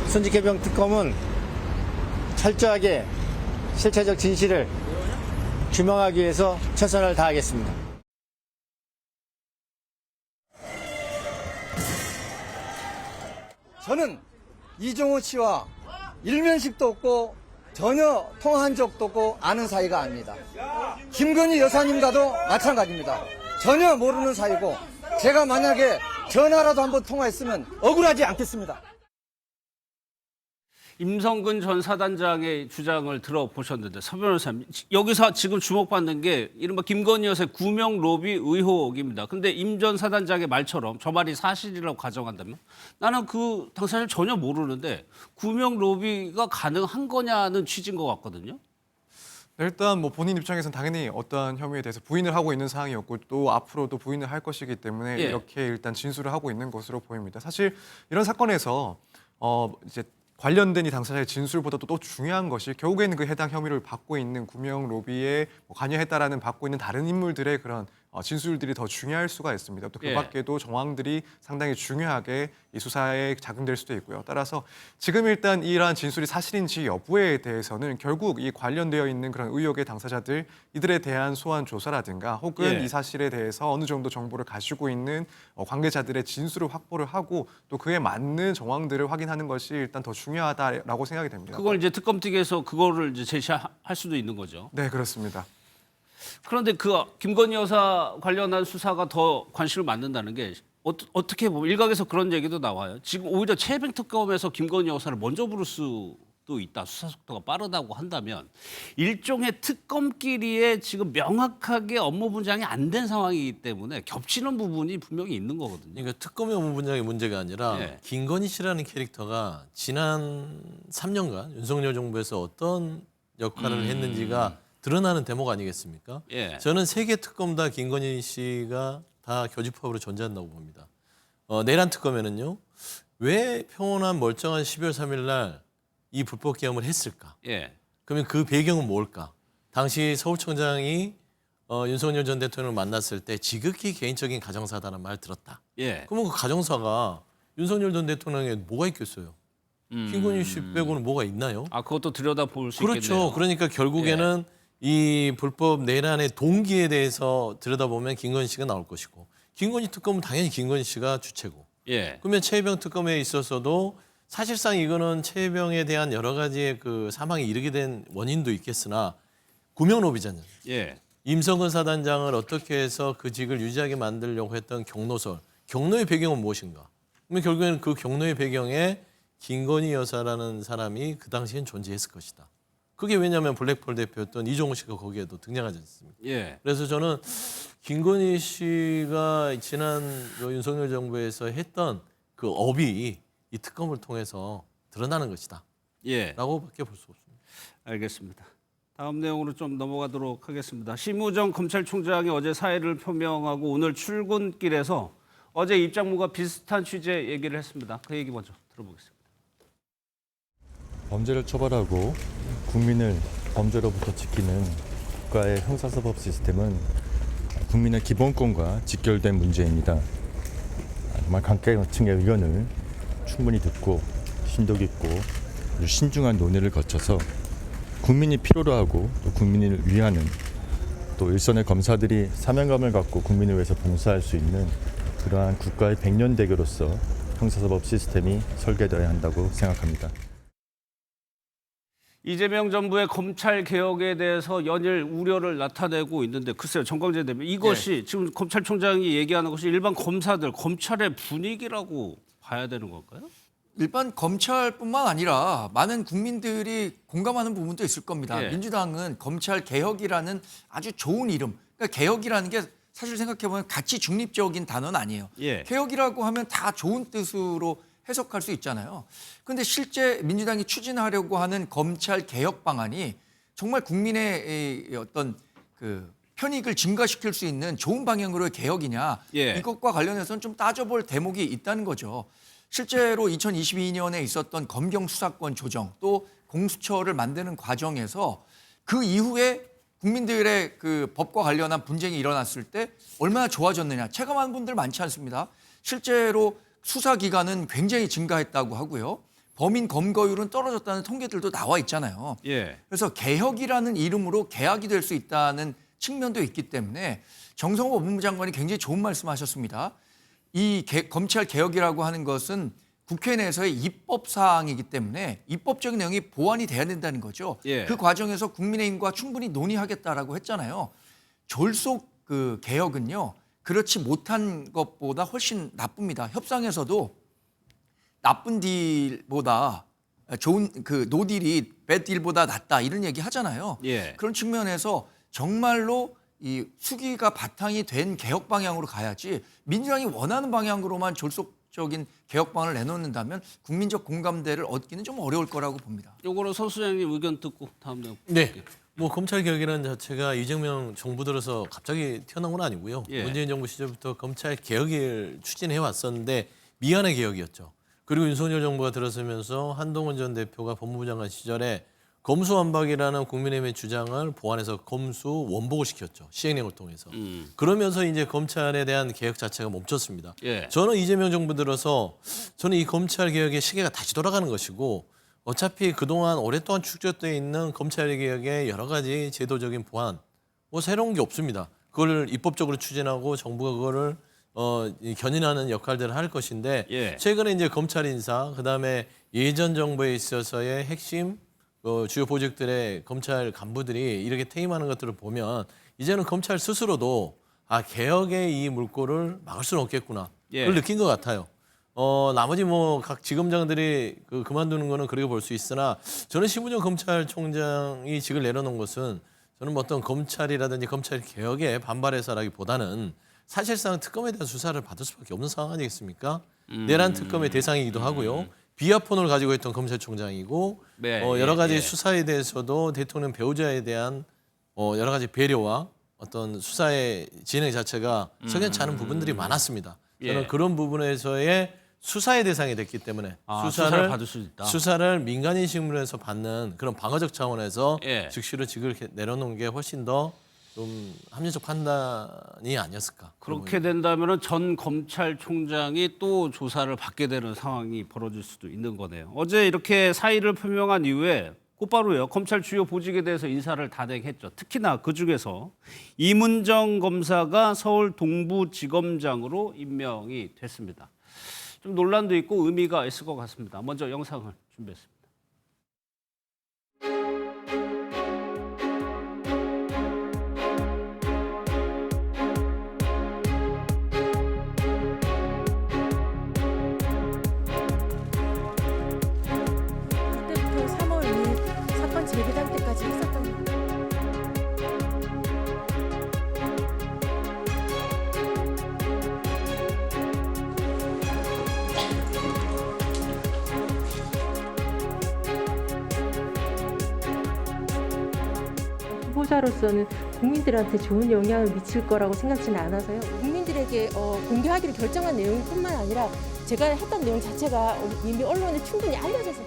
손직해병 특검은 철저하게 실체적 진실을 규명하기 위해서 최선을 다하겠습니다. 저는 이종호 씨와 일면식도 없고 전혀 통화한 적도 없고 아는 사이가 아닙니다. 김건희 여사님과도 마찬가지입니다. 전혀 모르는 사이고 제가 만약에 전화라도 한번 통화했으면 억울하지 않겠습니다. 임성근 전 사단장의 주장을 들어보셨는데 서 변호사님, 여기서 지금 주목받는 게 이른바 김건희 여사의 구명 로비 의혹입니다. 근데 임 전 사단장의 말처럼 저 말이 사실이라고 가정한다면 나는 그 당사자를 전혀 모르는데 구명 로비가 가능한 거냐는 취지인 것 같거든요. 일단 뭐 본인 입장에서는 당연히 어떠한 혐의에 대해서 부인을 하고 있는 상황이었고 또 앞으로도 부인을 할 것이기 때문에 예. 이렇게 일단 진술을 하고 있는 것으로 보입니다. 사실 이런 사건에서 이제 관련된 이 당사자의 진술보다도 또 중요한 것이 결국에는 그 해당 혐의를 받고 있는 구명 로비에 관여했다라는 받고 있는 다른 인물들의 그런 진술들이 더 중요할 수가 있습니다. 또 그 예. 밖에도 정황들이 상당히 중요하게 이 수사에 작용될 수도 있고요. 따라서 지금 일단 이러한 진술이 사실인지 여부에 대해서는 결국 이 관련되어 있는 그런 의혹의 당사자들 이들에 대한 소환 조사라든가 혹은 예. 이 사실에 대해서 어느 정도 정보를 가지고 있는 관계자들의 진술을 확보를 하고 또 그에 맞는 정황들을 확인하는 것이 일단 더 중요하다라고 생각이 됩니다. 그걸 이제 특검팀에서 그거를 이제 제시할 수도 있는 거죠. 네, 그렇습니다. 그런데 그 김건희 여사 관련한 수사가 더 관심을 받는다는 게 어떻게 보면 일각에서 그런 얘기도 나와요. 지금 오히려 최혜병 특검에서 김건희 여사를 먼저 부를 수도 있다. 수사 속도가 빠르다고 한다면 일종의 특검끼리의 지금 명확하게 업무 분장이 안 된 상황이기 때문에 겹치는 부분이 분명히 있는 거거든요. 그러니까 특검의 업무 분장의 문제가 아니라 예. 김건희 씨라는 캐릭터가 지난 3년간 윤석열 정부에서 어떤 역할을 했는지가 드러나는 대목 아니겠습니까? 예. 저는 세 개 특검 다 김건희 씨가 다 교집합으로 존재한다고 봅니다. 내란 특검에는요. 왜 평온한 멀쩡한 12월 3일 날 이 불법 계엄을 했을까? 예. 그러면 그 배경은 뭘까? 당시 서울청장이 윤석열 전 대통령을 만났을 때 지극히 개인적인 가정사다라는 말 들었다. 예. 그러면 그 가정사가 윤석열 전 대통령에 뭐가 있겠어요? 김건희 씨 빼고는 뭐가 있나요? 아, 그것도 들여다볼 수 그렇죠. 있겠네요. 그러니까 결국에는 이 불법 내란의 동기에 대해서 들여다보면 김건희 씨가 나올 것이고 김건희 특검은 당연히 김건희 씨가 주체고 예. 그러면 최혜병 특검에 있어서도 사실상 이거는 최혜병에 대한 여러 가지의 그 사망에 이르게 된 원인도 있겠으나 구명 로비잖아요. 예. 임성근 사단장을 어떻게 해서 그 직을 유지하게 만들려고 했던 경로설, 경로의 배경은 무엇인가? 그러면 결국에는 그 경로의 배경에 김건희 여사라는 사람이 그 당시엔 존재했을 것이다. 그게 왜냐하면 블랙펄 대표였던 이종호 씨가 거기에도 등장하지 않습니까? 예. 그래서 저는 김건희 씨가 지난 윤석열 정부에서 했던 그 업이 이 특검을 통해서 드러나는 것이다. 예. 라고밖에 볼 수 없습니다. 알겠습니다. 다음 내용으로 좀 넘어가도록 하겠습니다. 심우정 검찰총장이 어제 사의를 표명하고 오늘 출근길에서 어제 입장문과 비슷한 취지의 얘기를 했습니다. 그 얘기 먼저 들어보겠습니다. 범죄를 처벌하고 국민을 범죄로부터 지키는 국가의 형사사법 시스템은 국민의 기본권과 직결된 문제입니다. 정말 각계층의 의견을 충분히 듣고 심도 깊고 신중한 논의를 거쳐서 국민이 필요로 하고 또 국민을 위하는 또 일선의 검사들이 사명감을 갖고 국민을 위해서 봉사할 수 있는 그러한 국가의 백년대교로서 형사사법 시스템이 설계되어야 한다고 생각합니다. 이재명 정부의 검찰 개혁에 대해서 연일 우려를 나타내고 있는데 글쎄요, 정광재 대변인 이것이 지금 검찰총장이 얘기하는 것이 일반 검사들 검찰의 분위기라고 봐야 되는 걸까요? 일반 검찰뿐만 아니라 많은 국민들이 공감하는 부분도 있을 겁니다. 예. 민주당은 검찰 개혁이라는 아주 좋은 이름. 그러니까 개혁이라는 게 사실 생각해보면 가치 중립적인 단어는 아니에요. 예. 개혁이라고 하면 다 좋은 뜻으로 해석할 수 있잖아요. 그런데 실제 민주당이 추진하려고 하는 검찰 개혁 방안이 정말 국민의 어떤 그 편익을 증가시킬 수 있는 좋은 방향으로의 개혁이냐, 예. 이것과 관련해서는 좀 따져볼 대목이 있다는 거죠. 실제로 2022년에 있었던 검경 수사권 조정 또 공수처를 만드는 과정에서 그 이후에 국민들의 그 법과 관련한 분쟁이 일어났을 때 얼마나 좋아졌느냐, 체감한 분들 많지 않습니다. 실제로 수사 기간은 굉장히 증가했다고 하고요. 범인 검거율은 떨어졌다는 통계들도 나와 있잖아요. 예. 그래서 개혁이라는 이름으로 계약이 될 수 있다는 측면도 있기 때문에 정성호 법무부 장관이 굉장히 좋은 말씀하셨습니다. 이 검찰 개혁이라고 하는 것은 국회 내에서의 입법 사항이기 때문에 입법적인 내용이 보완이 돼야 된다는 거죠. 예. 그 과정에서 국민의힘과 충분히 논의하겠다라고 했잖아요. 졸속 그 개혁은요, 그렇지 못한 것보다 훨씬 나쁩니다. 협상에서도 나쁜 딜보다 좋은 그 노딜이 배딜보다 낫다 이런 얘기 하잖아요. 예. 그런 측면에서 정말로 이 수기가 바탕이 된 개혁 방향으로 가야지 민주당이 원하는 방향으로만 졸속적인 개혁 방안을 내놓는다면 국민적 공감대를 얻기는 좀 어려울 거라고 봅니다. 요거는 서 소장님 의견 듣고 다음 내용. 네. 뭐 검찰 개혁이라는 자체가 이재명 정부 들어서 갑자기 튀어나온 건 아니고요. 예. 문재인 정부 시절부터 검찰 개혁을 추진해 왔었는데 미안의 개혁이었죠. 그리고 윤석열 정부가 들어서면서 한동훈 전 대표가 법무부 장관 시절에 검수완박이라는 국민의힘의 주장을 보완해서 검수 원복을 시켰죠. 시행령을 통해서. 그러면서 이제 검찰에 대한 개혁 자체가 멈췄습니다. 예. 저는 이재명 정부 들어서 저는 이 검찰 개혁의 시계가 다시 돌아가는 것이고 어차피 그동안 오랫동안 축적되어 있는 검찰 개혁의 여러 가지 제도적인 보완, 뭐 새로운 게 없습니다. 그걸 입법적으로 추진하고 정부가 그거를 견인하는 역할들을 할 것인데 예. 최근에 이제 검찰 인사, 그다음에 예전 정부에 있어서의 핵심 주요 보직들의 검찰 간부들이 이렇게 퇴임하는 것들을 보면 이제는 검찰 스스로도 개혁의 이 물꼬를 막을 수는 없겠구나. 예. 그걸 느낀 것 같아요. 나머지 뭐 각 지검장들이 그만두는 거는 그렇게 볼 수 있으나 저는 심우정 검찰총장이 직을 내려놓은 것은 저는 뭐 어떤 검찰이라든지 검찰 개혁에 반발해서라기보다는 사실상 특검에 대한 수사를 받을 수밖에 없는 상황 아니겠습니까? 내란 특검의 대상이기도 하고요. 비아폰을 가지고 있던 검찰총장이고 네, 여러 가지 예. 수사에 대해서도 대통령 배우자에 대한 여러 가지 배려와 어떤 수사의 진행 자체가 석연치 않은 부분들이 많았습니다. 저는 예. 그런 부분에서의 수사의 대상이 됐기 때문에 수사를 받을 수 있다. 수사를 민간인 식물에서 받는 그런 방어적 차원에서 예. 즉시로 직을 이렇게 내려놓은 게 훨씬 더 좀 합리적 판단이 아니었을까. 그렇게 된다면 전 검찰총장이 또 조사를 받게 되는 상황이 벌어질 수도 있는 거네요. 어제 이렇게 사의를 표명한 이후에 곧바로요. 검찰 주요 보직에 대해서 인사를 단행했죠. 특히나 그중에서 이문정 검사가 서울 동부지검장으로 임명이 됐습니다. 좀 논란도 있고 의미가 있을 것 같습니다. 먼저 영상을 준비했습니다. 그때부터 3월 2일 사건 재배당 때까지 했었던 후보자로서는 국민들한테 좋은 영향을 미칠 거라고 생각지는 않아서요. 국민들에게 공개하기로 결정한 내용뿐만 아니라 제가 했던 내용 자체가 이미 언론에 충분히 알려져서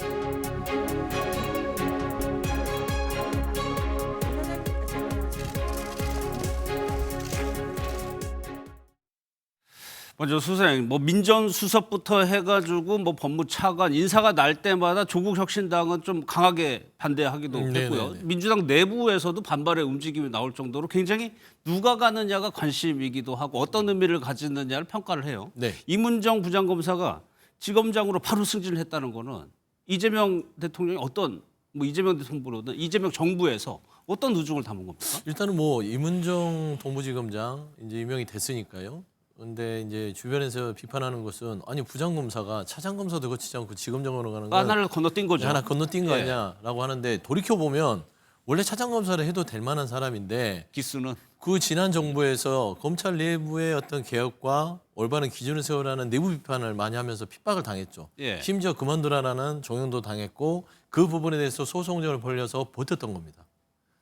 먼저 수사님, 뭐 민정수석부터 해가지고 뭐 법무차관 인사가 날 때마다 조국 혁신당은 좀 강하게 반대하기도 했고요. 네네네. 민주당 내부에서도 반발의 움직임이 나올 정도로 굉장히 누가 가느냐가 관심이기도 하고 어떤 의미를 가지느냐를 평가를 해요. 네. 이문정 부장검사가 지검장으로 바로 승진을 했다는 거는 이재명 대통령이 어떤 뭐 이재명 대통령보다는 이재명 정부에서 어떤 누중을 담은 겁니까? 일단은 뭐 이문정 동부지검장 이제 임명이 됐으니까요. 근데 이제 주변에서 비판하는 것은 아니 부장검사가 차장검사도 거치지 않고 지검장으로 가는 건 하나를 건너뛴 거죠. 하나 건너뛴 거 예. 아니야라고 하는데 돌이켜 보면 원래 차장검사를 해도 될 만한 사람인데 기수는 그 지난 정부에서 검찰 내부의 어떤 개혁과 올바른 기준을 세우라는 내부 비판을 많이 하면서 핍박을 당했죠. 예. 심지어 그만두라라는 종용도 당했고 그 부분에 대해서 소송전을 벌려서 버텼던 겁니다.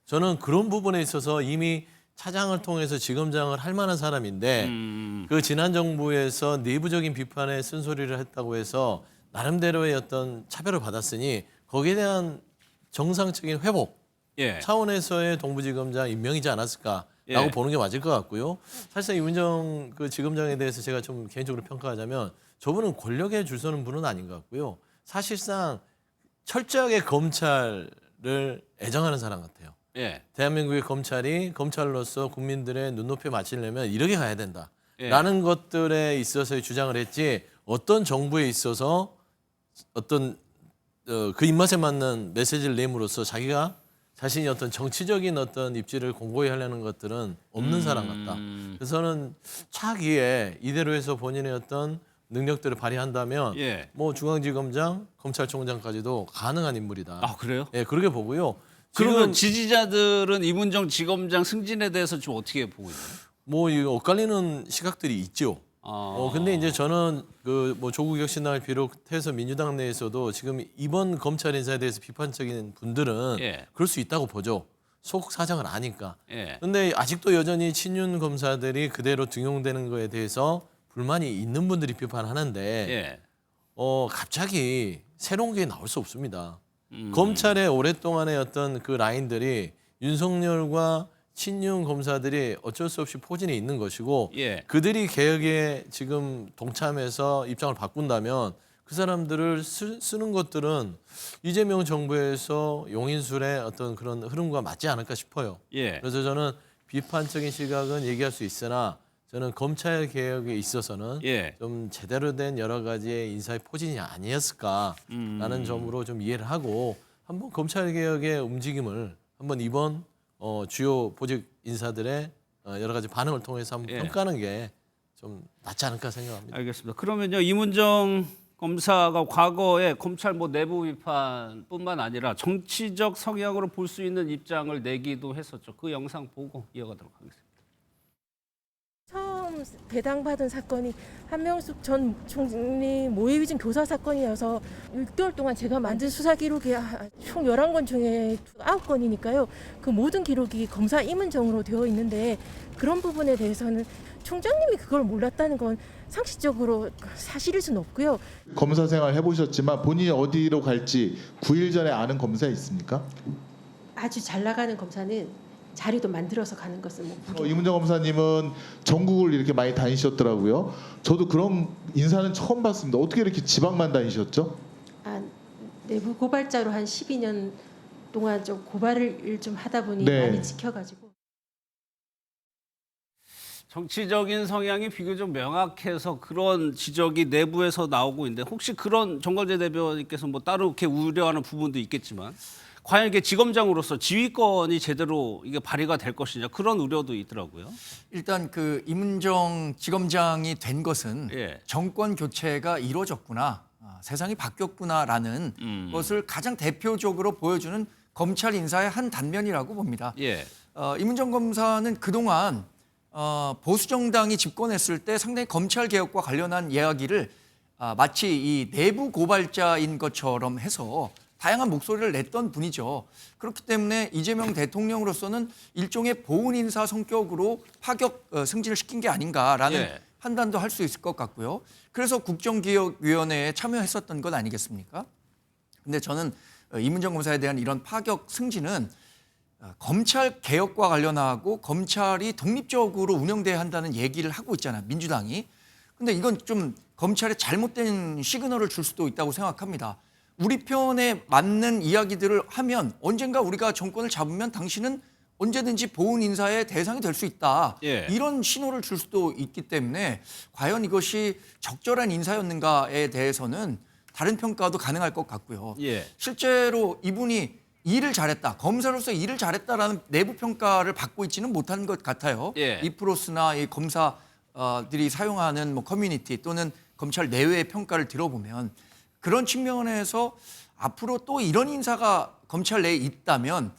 저는 그런 부분에 있어서 이미 차장을 통해서 지검장을 할 만한 사람인데 그 지난 정부에서 내부적인 비판에 쓴소리를 했다고 해서 나름대로의 어떤 차별을 받았으니 거기에 대한 정상적인 회복 예. 차원에서의 동부지검장 임명이지 않았을까라고 예. 보는 게 맞을 것 같고요. 사실상 이문정 그 지검장에 대해서 제가 좀 개인적으로 평가하자면 저분은 권력에 줄 서는 분은 아닌 것 같고요. 사실상 철저하게 검찰을 애정하는 사람 같아요. 예. 대한민국의 검찰이 검찰로서 국민들의 눈높이에 맞추려면 이렇게 가야 된다. 예. 라는 것들에 있어서의 주장을 했지 어떤 정부에 있어서 어떤 그 입맛에 맞는 메시지를 내므로써 자기가 자신이 어떤 정치적인 어떤 입지를 공고히 하려는 것들은 없는 사람 같다. 그래서 저는 차기에 이대로 해서 본인의 어떤 능력들을 발휘한다면 예. 뭐 중앙지검장, 검찰총장까지도 가능한 인물이다. 아 그래요? 예, 그렇게 보고요. 그러면 지금 지지자들은 이문정 지검장 승진에 대해서 좀 어떻게 보고 있나요? 뭐 이 엇갈리는 시각들이 있죠. 근데 이제 저는 그 뭐 조국 혁신당을 비롯해서 민주당 내에서도 지금 이번 검찰 인사에 대해서 비판적인 분들은 예. 그럴 수 있다고 보죠. 속 사정을 아니까. 예. 근데 아직도 여전히 친윤 검사들이 그대로 등용되는 거에 대해서 불만이 있는 분들이 비판하는데 예. 갑자기 새로운 게 나올 수 없습니다. 검찰의 오랫동안의 어떤 그 라인들이 윤석열과 친윤 검사들이 어쩔 수 없이 포진해 있는 것이고 예. 그들이 개혁에 지금 동참해서 입장을 바꾼다면 그 사람들을 쓰는 것들은 이재명 정부에서 용인술의 어떤 그런 흐름과 맞지 않을까 싶어요. 예. 그래서 저는 비판적인 시각은 얘기할 수 있으나 저는 검찰 개혁에 있어서는 예. 좀 제대로 된 여러 가지의 인사의 포진이 아니었을까라는 점으로 좀 이해를 하고 한번 검찰 개혁의 움직임을 한번 이번 주요 보직 인사들의 여러 가지 반응을 통해서 한번 예. 평가하는 게 좀 낫지 않을까 생각합니다. 알겠습니다. 그러면요 이문정 검사가 과거에 검찰 뭐 내부 비판뿐만 아니라 정치적 성향으로 볼 수 있는 입장을 내기도 했었죠. 그 영상 보고 이어가도록 하겠습니다. 처음 배당받은 사건이 한명숙 전 총리 모의위증 교사 사건이어서 6개월 동안 제가 만든 수사 기록이 총 11건 중에 9건이니까요. 그 모든 기록이 검사 임은정으로 되어 있는데 그런 부분에 대해서는 총장님이 그걸 몰랐다는 건 상식적으로 사실일 수는 없고요. 검사 생활 해보셨지만 본인이 어디로 갈지 9일 전에 아는 검사 있습니까? 아주 잘 나가는 검사는 자리도 만들어서 가는 것은 뭐 이문정 검사님은 전국을 이렇게 많이 다니셨더라고요. 저도 그런 인사는 처음 봤습니다. 어떻게 이렇게 지방만 다니셨죠? 내부 고발자로 한 12년 동안 좀 고발을 좀 하다 보니 네. 많이 지켜가지고. 정치적인 성향이 비교적 명확해서 그런 지적이 내부에서 나오고 있는데 혹시 그런 정관재 대변인께서 뭐 따로 이렇게 우려하는 부분도 있겠지만 과연 이게 지검장으로서 지휘권이 제대로 이게 발휘가 될 것이냐 그런 우려도 있더라고요. 일단 그 이문정 지검장이 된 것은 예. 정권 교체가 이루어졌구나, 세상이 바뀌었구나라는 것을 가장 대표적으로 보여주는 검찰 인사의 한 단면이라고 봅니다. 예. 이문정 검사는 그동안 보수 정당이 집권했을 때 상당히 검찰 개혁과 관련한 이야기를 마치 이 내부 고발자인 것처럼 해서 다양한 목소리를 냈던 분이죠. 그렇기 때문에 이재명 대통령으로서는 일종의 보훈 인사 성격으로 파격 승진을 시킨 게 아닌가라는 예. 판단도 할 수 있을 것 같고요. 그래서 국정기획위원회에 참여했었던 것 아니겠습니까? 근데 저는 이문정 검사에 대한 이런 파격 승진은 검찰 개혁과 관련하고 검찰이 독립적으로 운영돼야 한다는 얘기를 하고 있잖아요. 민주당이. 근데 이건 좀 검찰에 잘못된 시그널을 줄 수도 있다고 생각합니다. 우리 편에 맞는 이야기들을 하면 언젠가 우리가 정권을 잡으면 당신은 언제든지 보훈 인사의 대상이 될 수 있다. 예. 이런 신호를 줄 수도 있기 때문에 과연 이것이 적절한 인사였는가에 대해서는 다른 평가도 가능할 것 같고요. 예. 실제로 이분이 일을 잘했다, 검사로서 일을 잘했다라는 내부 평가를 받고 있지는 못한 것 같아요. 예. 이프로스나 이 검사들이 사용하는 뭐 커뮤니티 또는 검찰 내외의 평가를 들어보면 그런 측면에서 앞으로 또 이런 인사가 검찰 내에 있다면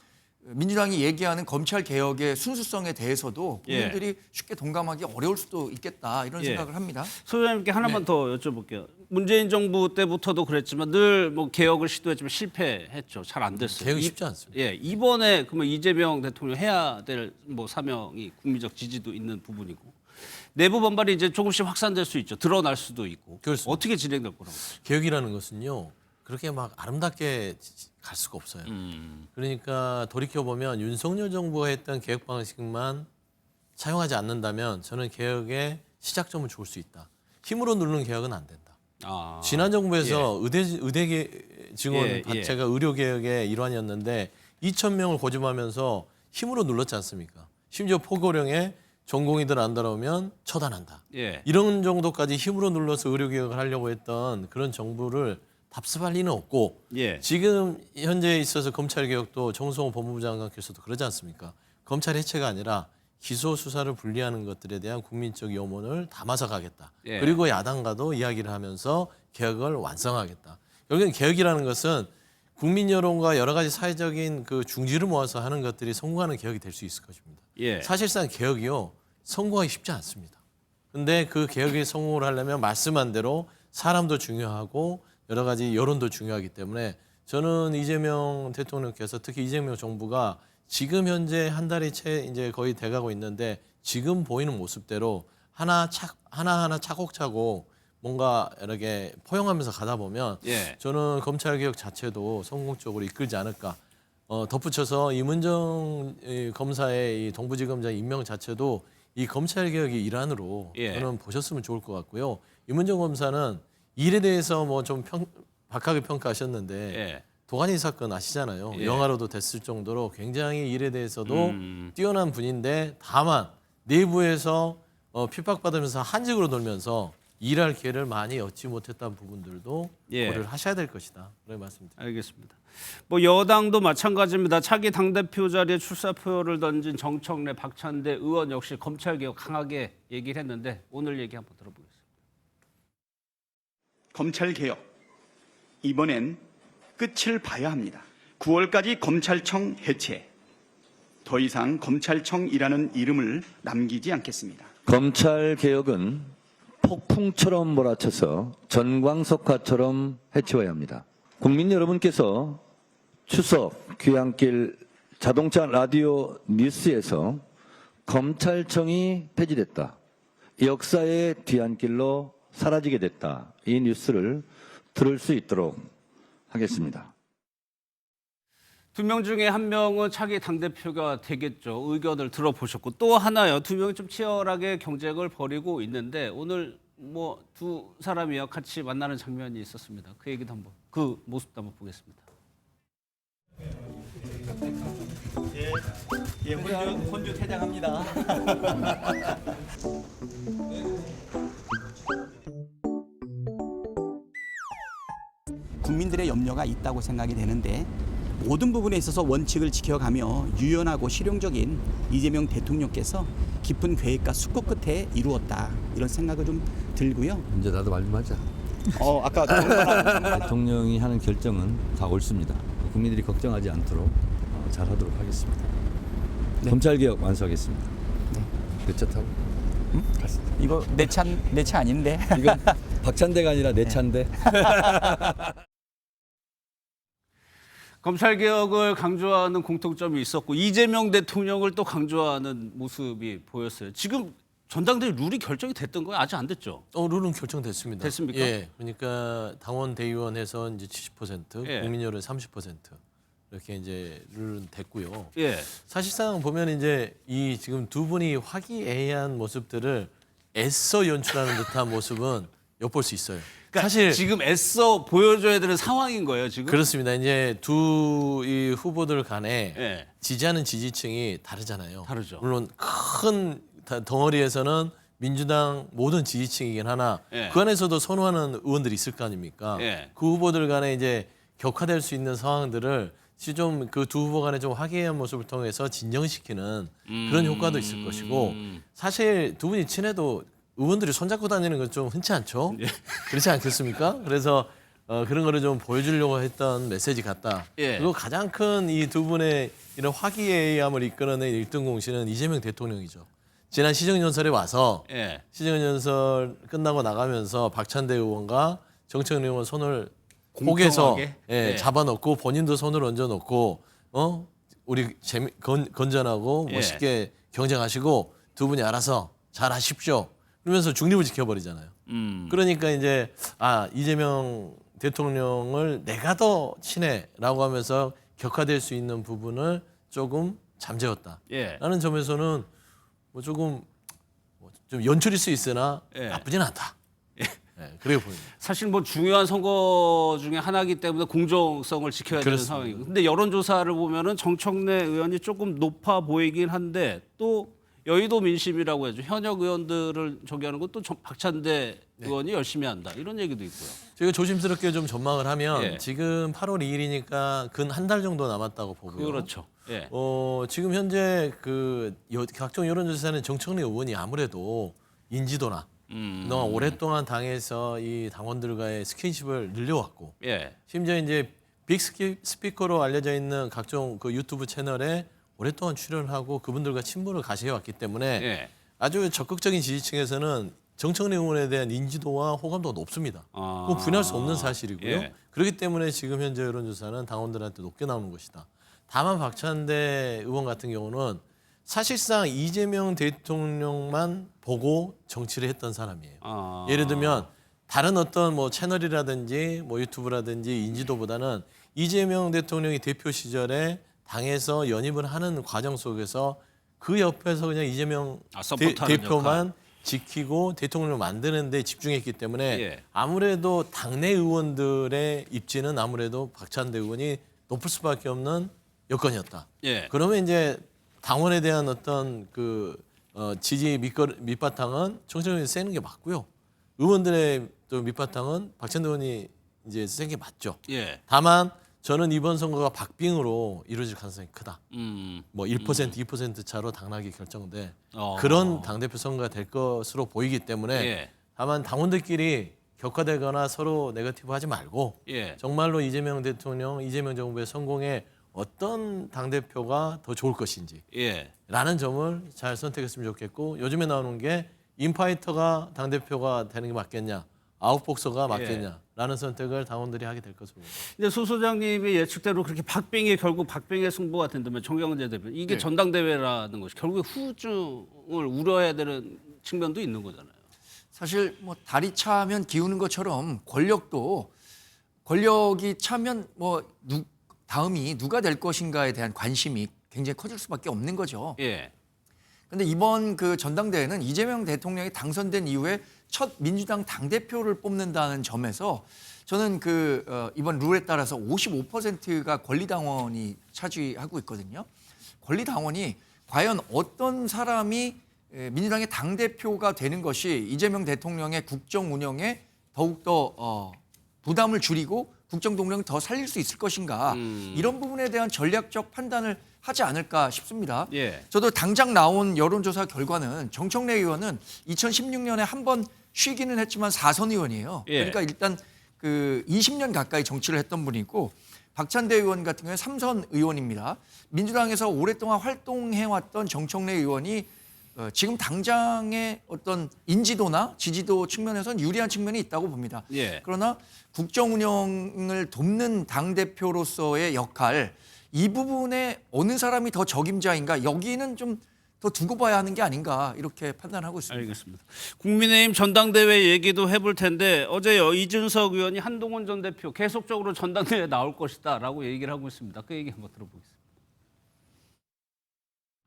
민주당이 얘기하는 검찰 개혁의 순수성에 대해서도 국민들이 쉽게 동감하기 어려울 수도 있겠다 이런 생각을 합니다. 소장님께 하나만 더 여쭤볼게요. 문재인 정부 때부터도 그랬지만 늘 뭐 개혁을 시도했지만 실패했죠. 잘 안 됐어요. 개혁이 쉽지 않습니다. 예, 이번에 그러면 이재명 대통령 해야 될 뭐 사명이 국민적 지지도 있는 부분이고 내부 반발이 이제 조금씩 확산될 수 있죠. 드러날 수도 있고. 그렇습니다. 어떻게 진행될 거라고? 개혁이라는 것은요. 그렇게 막 아름답게 갈 수가 없어요. 그러니까 돌이켜보면 윤석열 정부가 했던 개혁 방식만 사용하지 않는다면 저는 개혁의 시작점을 좋을 수 있다. 힘으로 누르는 개혁은 안 된다. 지난 정부에서 의대 증원 자체가 의료 개혁의 일환이었는데 2,000명을 고집하면서 힘으로 눌렀지 않습니까? 심지어 포고령에 전공의들 안 따라오면 처단한다. 이런 정도까지 힘으로 눌러서 의료 개혁을 하려고 했던 그런 정부를 답습할 리는 없고 지금 현재에 있어서 검찰 개혁도 정성호 법무부 장관께서도 그러지 않습니까? 검찰 해체가 아니라 기소 수사를 분리하는 것들에 대한 국민적 염원을 담아서 가겠다. 그리고 야당과도 이야기를 하면서 개혁을 완성하겠다. 결국엔 개혁이라는 것은 국민 여론과 여러 가지 사회적인 그 중지를 모아서 하는 것들이 성공하는 개혁이 될 수 있을 것입니다. 사실상 개혁이요 성공하기 쉽지 않습니다. 그런데 그 개혁이 성공을 하려면 말씀한 대로 사람도 중요하고 여러 가지 여론도 중요하기 때문에 저는 이재명 대통령께서 특히 이재명 정부가 지금 현재 한 달이 채 이제 거의 돼가고 있는데 지금 보이는 모습대로 하나하나 차곡차곡 뭔가 이렇게 포용하면서 가다 보면 저는 검찰 개혁 자체도 성공적으로 이끌지 않을까. 덧붙여서 이문정 검사의 이 동부지검장 임명 자체도 이 검찰 개혁의 일환으로 저는 보셨으면 좋을 것 같고요. 이문정 검사는 일에 대해서 뭐 좀 박하게 평가하셨는데 도가니 사건 아시잖아요. 영화로도 됐을 정도로 굉장히 일에 대해서도 뛰어난 분인데 다만 내부에서 핍박받으면서 한직으로 돌면서 일할 기회를 많이 얻지 못했다는 부분들도 고려를 하셔야 될 것이다. 그런 말씀드립니다. 알겠습니다. 뭐 여당도 마찬가지입니다. 차기 당대표 자리에 출사표를 던진 정청래, 박찬대 의원 역시 검찰개혁 강하게 얘기를 했는데 오늘 얘기 한번 들어보겠습니다. 검찰개혁, 이번엔 끝을 봐야 합니다. 9월까지 검찰청 해체, 더 이상 검찰청이라는 이름을 남기지 않겠습니다. 검찰개혁은 폭풍처럼 몰아쳐서 전광석화처럼 해치워야 합니다. 국민 여러분께서 추석 귀향길 자동차 라디오 뉴스에서 검찰청이 폐지됐다. 역사의 뒤안길로 사라지게 됐다. 이 뉴스를 들을 수 있도록 하겠습니다. 두 명 중에 한 명은 차기 당대표가 되겠죠. 의견을 들어보셨고 또 하나요. 두 명이 좀 치열하게 경쟁을 벌이고 있는데 오늘 뭐 두 사람이요 같이 만나는 장면이 있었습니다. 그 얘기도 한번 그 모습도 한번 보겠습니다. 혼주 퇴장합니다. 국민들의 염려가 있다고 생각이 되는데 모든 부분에 있어서 원칙을 지켜가며 유연하고 실용적인 이재명 대통령께서 깊은 계획과 숙고 끝에 이루었다 이런 생각을 좀 들고요. 이제 나도 말 좀 하자. 아까 대통령이 하는 결정은 다 옳습니다. 국민들이 걱정하지 않도록 잘하도록 하겠습니다. 검찰개혁 완수하겠습니다. 내 차 타고. 이거 내 차 아닌데. 이건 박찬대가 아니라 내 차인데. 검찰개혁을 강조하는 공통점이 있었고 이재명 대통령을 또 강조하는 모습이 보였어요. 지금 전당대회 룰이 결정이 됐던 거예요? 아직 안 됐죠? 룰은 결정됐습니다. 됐습니까? 예. 그러니까 당원 대의원에서 이제 70%, 국민여론 30% 이렇게 이제 룰은 됐고요. 사실상 보면 이제 이 지금 두 분이 화기애애한 모습들을 애써 연출하는 듯한 모습은 엿볼 수 있어요. 그러니까 사실 지금 애써 보여줘야 되는 상황인 거예요, 지금? 그렇습니다. 이제 두 이 후보들 간에 지지하는 지지층이 다르잖아요. 다르죠. 물론 큰 덩어리에서는 민주당 모든 지지층이긴 하나 그 안에서도 선호하는 의원들이 있을 거 아닙니까? 그 후보들 간에 이제 격화될 수 있는 상황들을 좀 그 두 후보 간에 좀 화기애애한 모습을 통해서 진정시키는 그런 효과도 있을 것이고 사실 두 분이 친해도 의원들이 손잡고 다니는 건 좀 흔치 않죠. 그렇지 않겠습니까? 그래서 그런 거를 좀 보여주려고 했던 메시지 같다. 그리고 가장 큰 이 두 분의 이런 화기애애함을 이끌어낸 1등 공신은 이재명 대통령이죠. 지난 시정연설에 와서 시정연설 끝나고 나가면서 박찬대 의원과 정청래 의원 손을 혹에서 잡아놓고 본인도 손을 얹어놓고 우리 건전하고 멋있게 경쟁하시고 두 분이 알아서 잘 하십시오. 그러면서 중립을 지켜버리잖아요. 그러니까 이제 이재명 대통령을 내가 더 친해라고 하면서 격화될 수 있는 부분을 조금 잠재웠다라는 점에서는 뭐 조금 좀 연출일 수 있으나 나쁘진 않다. 그래 보입니다. 사실 뭐 중요한 선거 중에 하나이기 때문에 공정성을 지켜야 되는 상황이고. 근데 여론조사를 보면은 정청래 의원이 조금 높아 보이긴 한데 또 여의도 민심이라고 해죠. 현역 의원들을 저기 하는 것도 박찬대 의원이 열심히 한다. 이런 얘기도 있고요. 저희가 조심스럽게 좀 전망을 하면 지금 8월 2일이니까 근 한 달 정도 남았다고 보고요. 그렇죠. 지금 현재 그 각종 여론조사는 정청래 의원이 아무래도 인지도나 그동안 오랫동안 당에서 이 당원들과의 스킨십을 늘려왔고 심지어 이제 빅 스피커로 알려져 있는 각종 그 유튜브 채널에 오랫동안 출연하고 그분들과 친분을 가시해왔기 때문에 아주 적극적인 지지층에서는 정청래 의원에 대한 인지도와 호감도가 높습니다. 그거 부인할 수 없는 사실이고요. 그렇기 때문에 지금 현재 여론조사는 당원들한테 높게 나오는 것이다. 다만 박찬대 의원 같은 경우는 사실상 이재명 대통령만 보고 정치를 했던 사람이에요. 예를 들면 다른 어떤 뭐 채널이라든지 뭐 유튜브라든지 인지도보다는 이재명 대통령이 대표 시절에 당에서 연임을 하는 과정 속에서 그 옆에서 그냥 이재명 대표만 지키고 대통령을 만드는 데 집중했기 때문에 아무래도 당내 의원들의 입지는 아무래도 박찬대 의원이 높을 수밖에 없는 여건이었다. 그러면 이제 당원에 대한 어떤 그 지지 밑바탕은 정청래 의원이 세는 게 맞고요. 의원들의 또 밑바탕은 박찬대 의원이 이제 센 게 맞죠. 다만 저는 이번 선거가 박빙으로 이루어질 가능성이 크다. 뭐 1%, 2% 차로 당락이 결정돼 그런 당대표 선거가 될 것으로 보이기 때문에 다만 당원들끼리 격화되거나 서로 네거티브 하지 말고 정말로 이재명 대통령, 이재명 정부의 성공에 어떤 당대표가 더 좋을 것인지 라는 점을 잘 선택했으면 좋겠고 요즘에 나오는 게 인파이터가 당대표가 되는 게 맞겠냐 아웃복서가 맞겠냐라는 선택을 당원들이 하게 될 것으로 봅니다. 근데 소 소장님이 예측대로 그렇게 결국 박빙의 승부가 된다면 정경재 대표 이게 전당대회라는 것이 결국 후유증을 우려해야 되는 측면도 있는 거잖아요. 사실 뭐 달이 차면 기우는 것처럼 권력이 차면 뭐 다음이 누가 될 것인가에 대한 관심이 굉장히 커질 수밖에 없는 거죠. 근데 이번 그 전당대회는 이재명 대통령이 당선된 이후에 첫 민주당 당대표를 뽑는다는 점에서 저는 이번 룰에 따라서 55%가 권리당원이 차지하고 있거든요. 권리당원이 과연 어떤 사람이 민주당의 당대표가 되는 것이 이재명 대통령의 국정 운영에 더욱더 부담을 줄이고 국정 동력을 더 살릴 수 있을 것인가 이런 부분에 대한 전략적 판단을 하지 않을까 싶습니다. 저도 당장 나온 여론조사 결과는 정청래 의원은 2016년에 한 번 쉬기는 했지만 4선 의원이에요. 그러니까 일단 20년 가까이 정치를 했던 분이고 박찬대 의원 같은 경우는 3선 의원입니다. 민주당에서 오랫동안 활동해왔던 정청래 의원이 지금 당장의 어떤 인지도나 지지도 측면에서는 유리한 측면이 있다고 봅니다. 그러나 국정 운영을 돕는 당대표로서의 역할 이 부분에 어느 사람이 더 적임자인가 여기는 좀 더 두고 봐야 하는 게 아닌가 이렇게 판단하고 있습니다. 알겠습니다. 국민의힘 전당대회 얘기도 해볼 텐데 어제 이준석 의원이 한동훈 전 대표 계속적으로 전당대회에 나올 것이다라고 얘기를 하고 있습니다. 그 얘기 한번 들어보겠습니다.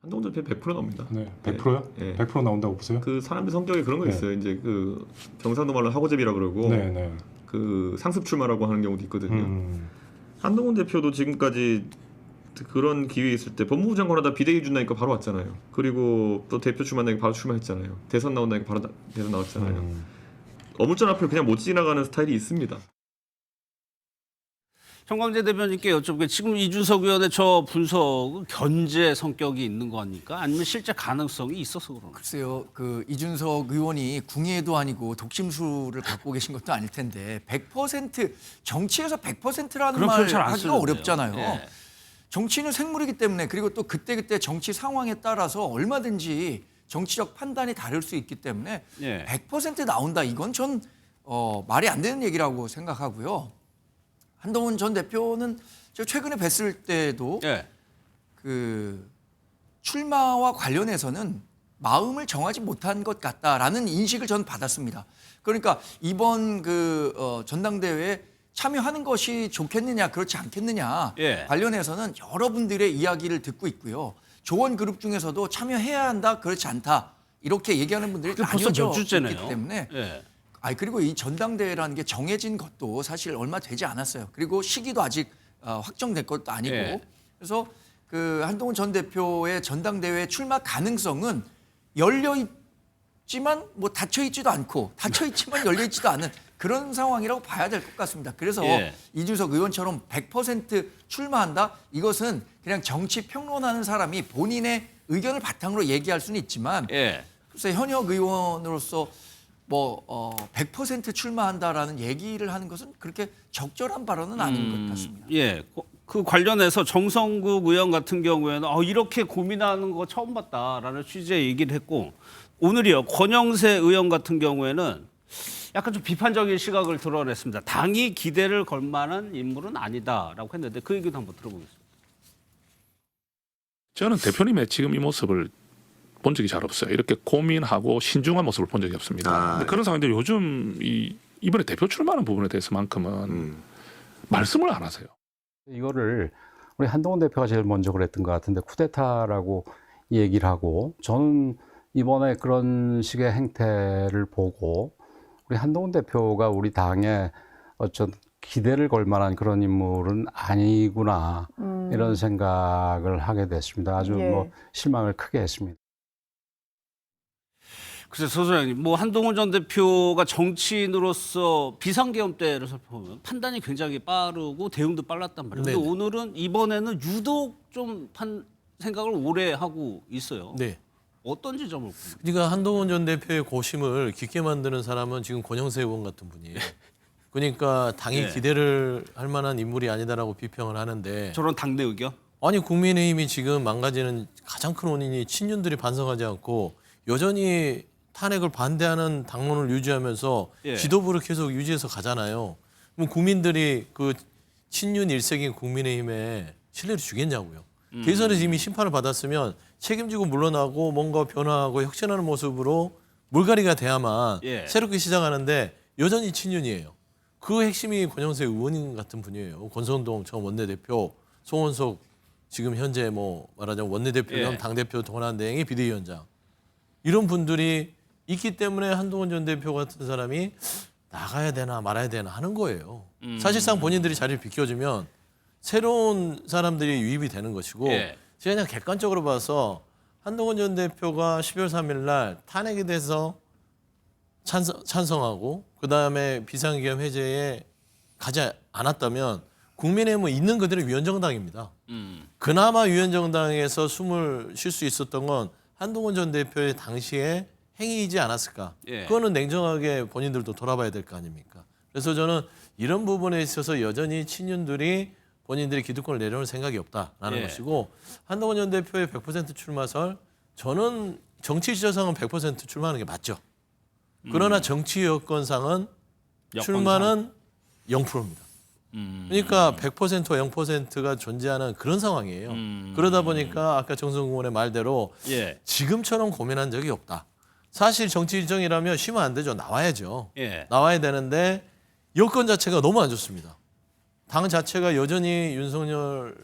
한동훈 대표 100% 나옵니다. 100%요? 100% 나온다고 보세요? 그 사람의 성격이 그런 거 있어요. 이제 그 경상도 말로 하고제비라 그러고 그 상습 출마라고 하는 경우도 있거든요. 한동훈 대표도 지금까지 그런 기회 있을 때 법무부 장관 하다 비대위 준다니까 바로 왔잖아요. 그리고 또 대표 출마하니까 바로 출마했잖아요. 대선 나온다니까 바로 대선 나왔잖아요. 어물전 앞을 그냥 못 지나가는 스타일이 있습니다. 정광재 대변인께 여쭤볼게요. 지금 이준석 의원의 저 분석은 견제 성격이 있는 거니까 아니면 실제 가능성이 있어서 그런가? 글쎄요, 그 이준석 의원이 궁예도 아니고 독심술을 갖고 계신 것도 아닐 텐데 100% 정치에서 100%라는 그런 말 표현 잘안 하기가 쓰는데요. 어렵잖아요. 예. 정치는 생물이기 때문에 그리고 또 그때그때 정치 상황에 따라서 얼마든지 정치적 판단이 다를 수 있기 때문에 예. 100% 나온다 이건 전 말이 안 되는 얘기라고 생각하고요. 한동훈 전 대표는 제가 최근에 뵀을 때도 예. 그 출마와 관련해서는 마음을 정하지 못한 것 같다라는 인식을 저는 받았습니다. 그러니까 이번 그 전당대회에 참여하는 것이 좋겠느냐 그렇지 않겠느냐 예. 관련해서는 여러분들의 이야기를 듣고 있고요. 조원 그룹 중에서도 참여해야 한다 그렇지 않다 이렇게 얘기하는 분들이 벌써 몇 나뉘어져 주째네요. 있기 때문에 예. 그리고 이 전당대회라는 게 정해진 것도 사실 얼마 되지 않았어요. 그리고 시기도 아직 확정된 것도 아니고 예. 그래서 그 한동훈 전 대표의 전당대회 출마 가능성은 열려 있지만 뭐 닫혀 있지도 않고 닫혀 있지만 열려 있지도 않은 그런 상황이라고 봐야 될 것 같습니다. 그래서 예. 이준석 의원처럼 100% 출마한다 이것은 그냥 정치 평론하는 사람이 본인의 의견을 바탕으로 얘기할 수는 있지만 예. 글쎄 현역 의원으로서 뭐 100% 출마한다라는 얘기를 하는 것은 그렇게 적절한 발언은 아닌 것 같습니다. 예. 그 관련해서 정성국 의원 같은 경우에는 이렇게 고민하는 거 처음 봤다라는 취지의 얘기를 했고 오늘이요 권영세 의원 같은 경우에는 약간 좀 비판적인 시각을 드러냈습니다. 당이 기대를 걸 만한 인물은 아니다라고 했는데 그 얘기도 한번 들어보겠습니다. 저는 대표님의 지금 이 모습을 본 적이 잘 없어요. 이렇게 고민하고 신중한 모습을 본 적이 없습니다. 그런 상황인데 요즘 이번에 대표 출마하는 부분에 대해서만큼은 말씀을 안 하세요. 이거를 우리 한동훈 대표가 제일 먼저 그랬던 것 같은데 쿠데타라고 얘기를 하고 저는 이번에 그런 식의 행태를 보고 우리 한동훈 대표가 우리 당에 어떤 기대를 걸 만한 그런 인물은 아니구나 이런 생각을 하게 됐습니다. 아주 뭐 실망을 크게 했습니다. 글쎄 소장님, 뭐 한동훈 전 대표가 정치인으로서 비상계엄 때를 살펴보면 판단이 굉장히 빠르고 대응도 빨랐단 말이에요. 근데 네네. 오늘은 이번에는 유독 좀 생각을 오래 하고 있어요. 네. 어떤 지점을? 그러니까 한동훈 전 대표의 고심을 깊게 만드는 사람은 지금 권영세 의원 같은 분이에요. 그러니까 당이 네. 기대를 할 만한 인물이 아니다라고 비평을 하는데 저런 당내 의견? 아니 국민의힘이 지금 망가지는 가장 큰 원인이 친윤들이 반성하지 않고 여전히 탄핵을 반대하는 당론을 유지하면서 예. 지도부를 계속 유지해서 가잖아요. 그럼 국민들이 그 친윤 일색인 국민의힘에 신뢰를 주겠냐고요. 대선에서 이미 심판을 받았으면 책임지고 물러나고 뭔가 변화하고 혁신하는 모습으로 물갈이가 돼야만 예. 새롭게 시작하는데 여전히 친윤이에요. 그 핵심이 권영세 의원 같은 분이에요. 권선동 전 원내대표, 송원석 지금 현재 뭐 말하자면 원내대표 겸 예. 당대표 동원한대행의 비대위원장. 이런 분들이 있기 때문에 한동훈 전 대표 같은 사람이 나가야 되나 말아야 되나 하는 거예요. 사실상 본인들이 자리를 비켜주면 새로운 사람들이 유입이 되는 것이고 예. 제가 그냥 객관적으로 봐서 한동훈 전 대표가 12월 3일 날 탄핵에 대해서 찬성하고 그다음에 비상계엄 해제에 가지 않았다면 국민의힘은 있는 그대로 위원정당입니다. 그나마 위원정당에서 숨을 쉴 수 있었던 건 한동훈 전 대표의 당시에 행위이지 않았을까. 예. 그거는 냉정하게 본인들도 돌아봐야 될 거 아닙니까. 그래서 저는 이런 부분에 있어서 여전히 친윤들이 본인들이 기득권을 내려놓을 생각이 없다라는 예. 것이고 한동훈 전 대표의 100% 출마설 저는 정치 지도상은 100% 출마하는 게 맞죠. 그러나 정치 여건상은 출마는 0%입니다. 그러니까 100%와 0%가 존재하는 그런 상황이에요. 그러다 보니까 아까 정성국 의원의 말대로 예. 지금처럼 고민한 적이 없다. 사실 정치 일정이라면 쉬면 안 되죠. 나와야죠. 예. 나와야 되는데 여건 자체가 너무 안 좋습니다. 당 자체가 여전히 윤석열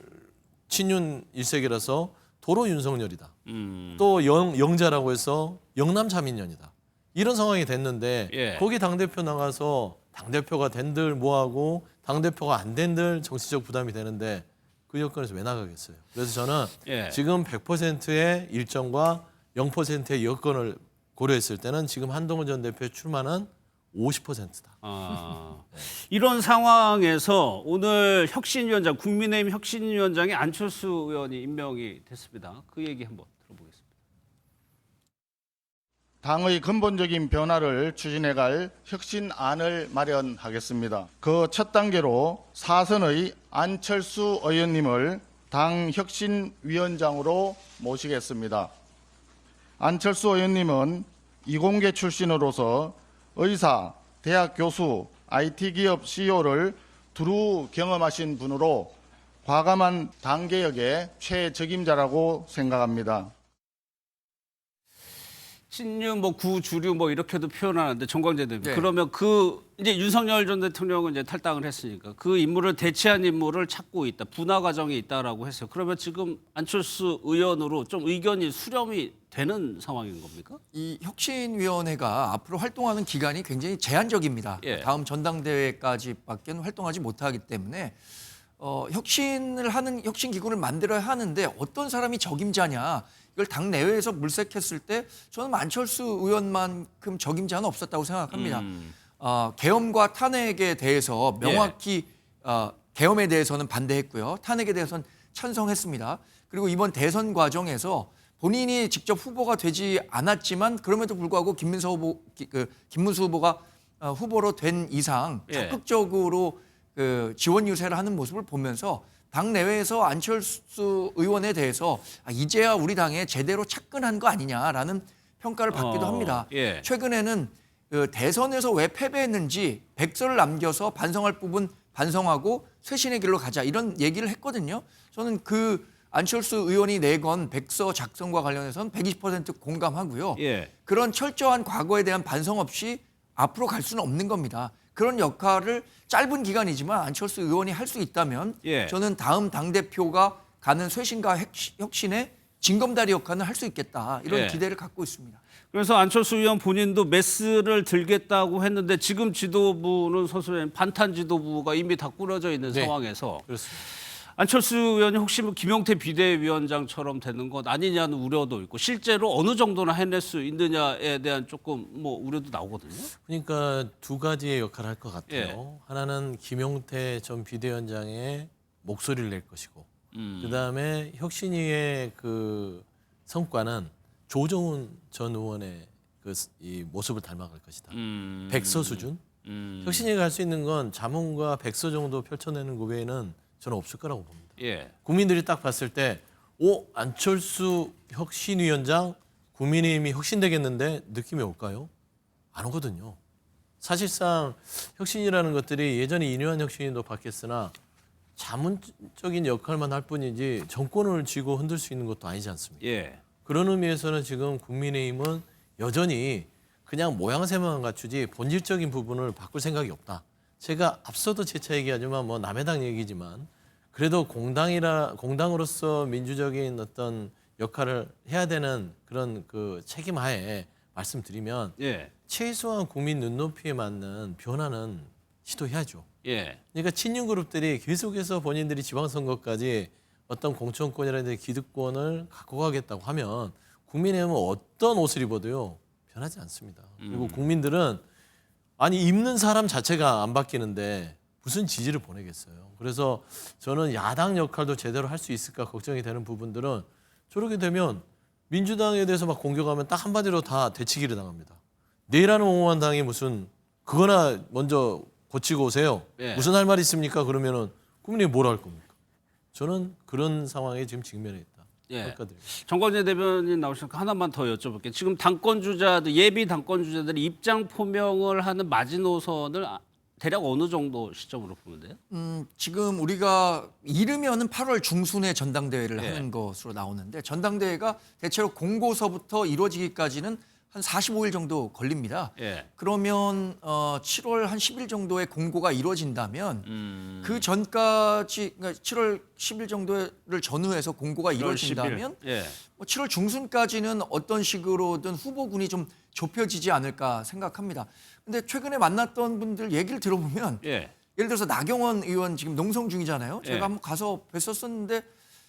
친윤 일색이라서 도로 윤석열이다. 또 영자라고 해서 영남 자민련이다. 이런 상황이 됐는데 예. 거기 당대표 나가서 당대표가 된들 뭐하고 당대표가 안 된들 정치적 부담이 되는데 그 여건에서 왜 나가겠어요. 그래서 저는 예. 지금 100%의 일정과 0%의 여건을 고려했을 때는 지금 한동훈 전 대표의 출마는 50%다. 이런 상황에서 오늘 혁신위원장, 국민의힘 혁신위원장에 안철수 의원이 임명이 됐습니다. 그 얘기 한번 들어보겠습니다. 당의 근본적인 변화를 추진해갈 혁신안을 마련하겠습니다. 그 첫 단계로 사선의 안철수 의원님을 당 혁신위원장으로 모시겠습니다. 안철수 의원님은 이공계 출신으로서 의사, 대학 교수, IT 기업 CEO를 두루 경험하신 분으로 과감한 당개혁의 최적임자라고 생각합니다. 신유, 구주류 이렇게도 표현하는데 정광재 대표. 네. 그러면 이제 윤석열 전 대통령은 이제 탈당을 했으니까 그 인물을 대체한 인물을 찾고 있다. 분화 과정에 있다라고 했어요. 그러면 지금 안철수 의원으로 좀 의견이 수렴이 되는 상황인 겁니까? 이 혁신위원회가 앞으로 활동하는 기간이 굉장히 제한적입니다. 다음 전당대회까지밖에 활동하지 못하기 때문에 혁신을 하는 혁신 기구를 만들어야 하는데 어떤 사람이 적임자냐 이걸 당 내외에서 물색했을 때 저는 안철수 의원만큼 적임자는 없었다고 생각합니다. 계엄과 탄핵에 대해서 명확히 계엄에 대해서는 반대했고요. 탄핵에 대해서는 찬성했습니다. 그리고 이번 대선 과정에서 본인이 직접 후보가 되지 않았지만 그럼에도 불구하고 김문수 후보가 후보로 된 이상 적극적으로 지원 유세를 하는 모습을 보면서 당 내외에서 안철수 의원에 대해서 이제야 우리 당에 제대로 착근한 거 아니냐라는 평가를 받기도 합니다. 최근에는 대선에서 왜 패배했는지 백서를 남겨서 반성할 부분 반성하고 쇄신의 길로 가자 이런 얘기를 했거든요. 저는 안철수 의원이 내건 백서 작성과 관련해서는 120% 공감하고요. 그런 철저한 과거에 대한 반성 없이 앞으로 갈 수는 없는 겁니다. 그런 역할을 짧은 기간이지만 안철수 의원이 할 수 있다면 저는 다음 당대표가 가는 쇄신과 혁신의 징검다리 역할을 할 수 있겠다. 이런 기대를 갖고 있습니다. 그래서 안철수 의원 본인도 메스를 들겠다고 했는데 지금 지도부는 사실 반탄 지도부가 이미 다 꾸려져 있는 상황에서 그렇습니다. 안철수 의원이 혹시 김용태 비대위원장처럼 되는 것 아니냐는 우려도 있고 실제로 어느 정도나 해낼 수 있느냐에 대한 조금 우려도 나오거든요. 그러니까 두 가지의 역할을 할 것 같아요. 하나는 김용태 전 비대위원장의 목소리를 낼 것이고 그다음에 혁신위의 성과는 조정훈 전 의원의 이 모습을 닮아갈 것이다. 백서 수준? 혁신위가 할 수 있는 건 자문과 백서 정도 펼쳐내는 것 외에는 저는 없을 거라고 봅니다. 국민들이 딱 봤을 때 안철수 혁신위원장 국민의힘이 혁신되겠는데 느낌이 올까요? 안 오거든요. 사실상 혁신이라는 것들이 예전에 인류한 혁신도 바뀌었으나 자문적인 역할만 할 뿐이지 정권을 쥐고 흔들 수 있는 것도 아니지 않습니까? 그런 의미에서는 지금 국민의힘은 여전히 그냥 모양새만 갖추지 본질적인 부분을 바꿀 생각이 없다. 제가 앞서도 재차 얘기하지만 남의 당 얘기지만 그래도 공당으로서 민주적인 어떤 역할을 해야 되는 그런 책임하에 말씀드리면 최소한 국민 눈높이에 맞는 변화는 시도해야죠. 그러니까 친윤 그룹들이 계속해서 본인들이 지방선거까지 어떤 공천권이라든지 기득권을 갖고 가겠다고 하면 국민의힘은 어떤 옷을 입어도요 변하지 않습니다. 그리고 국민들은 입는 사람 자체가 안 바뀌는데 무슨 지지를 보내겠어요. 그래서 저는 야당 역할도 제대로 할 수 있을까 걱정이 되는 부분들은 저렇게 되면 민주당에 대해서 막 공격하면 딱 한마디로 다 되치기를 당합니다. 내일하는 옹호한 당이 무슨 그거나 먼저 고치고 오세요. 무슨 할 말 있습니까? 그러면은 국민이 뭘 할 겁니까? 저는 그런 상황에 지금 직면해 있다. 정광재 대변인 나오시니까 하나만 더 여쭤볼게요. 지금 예비 당권 주자들이 입장 표명을 하는 마지노선을 대략 어느 정도 시점으로 보면 돼요? 지금 우리가 이르면은 8월 중순에 전당대회를 하는 것으로 나오는데 전당대회가 대체로 공고서부터 이루어지기까지는 한 45일 정도 걸립니다. 그러면 7월 한 10일 정도의 공고가 이루어진다면 그 전까지 그러니까 7월 10일 정도를 전후해서 공고가 이루어진다면 7월 중순까지는 어떤 식으로든 후보군이 좀 좁혀지지 않을까 생각합니다. 근데 최근에 만났던 분들 얘기를 들어보면 예를 들어서 나경원 의원 지금 농성 중이잖아요. 제가 한번 가서 뵀었었는데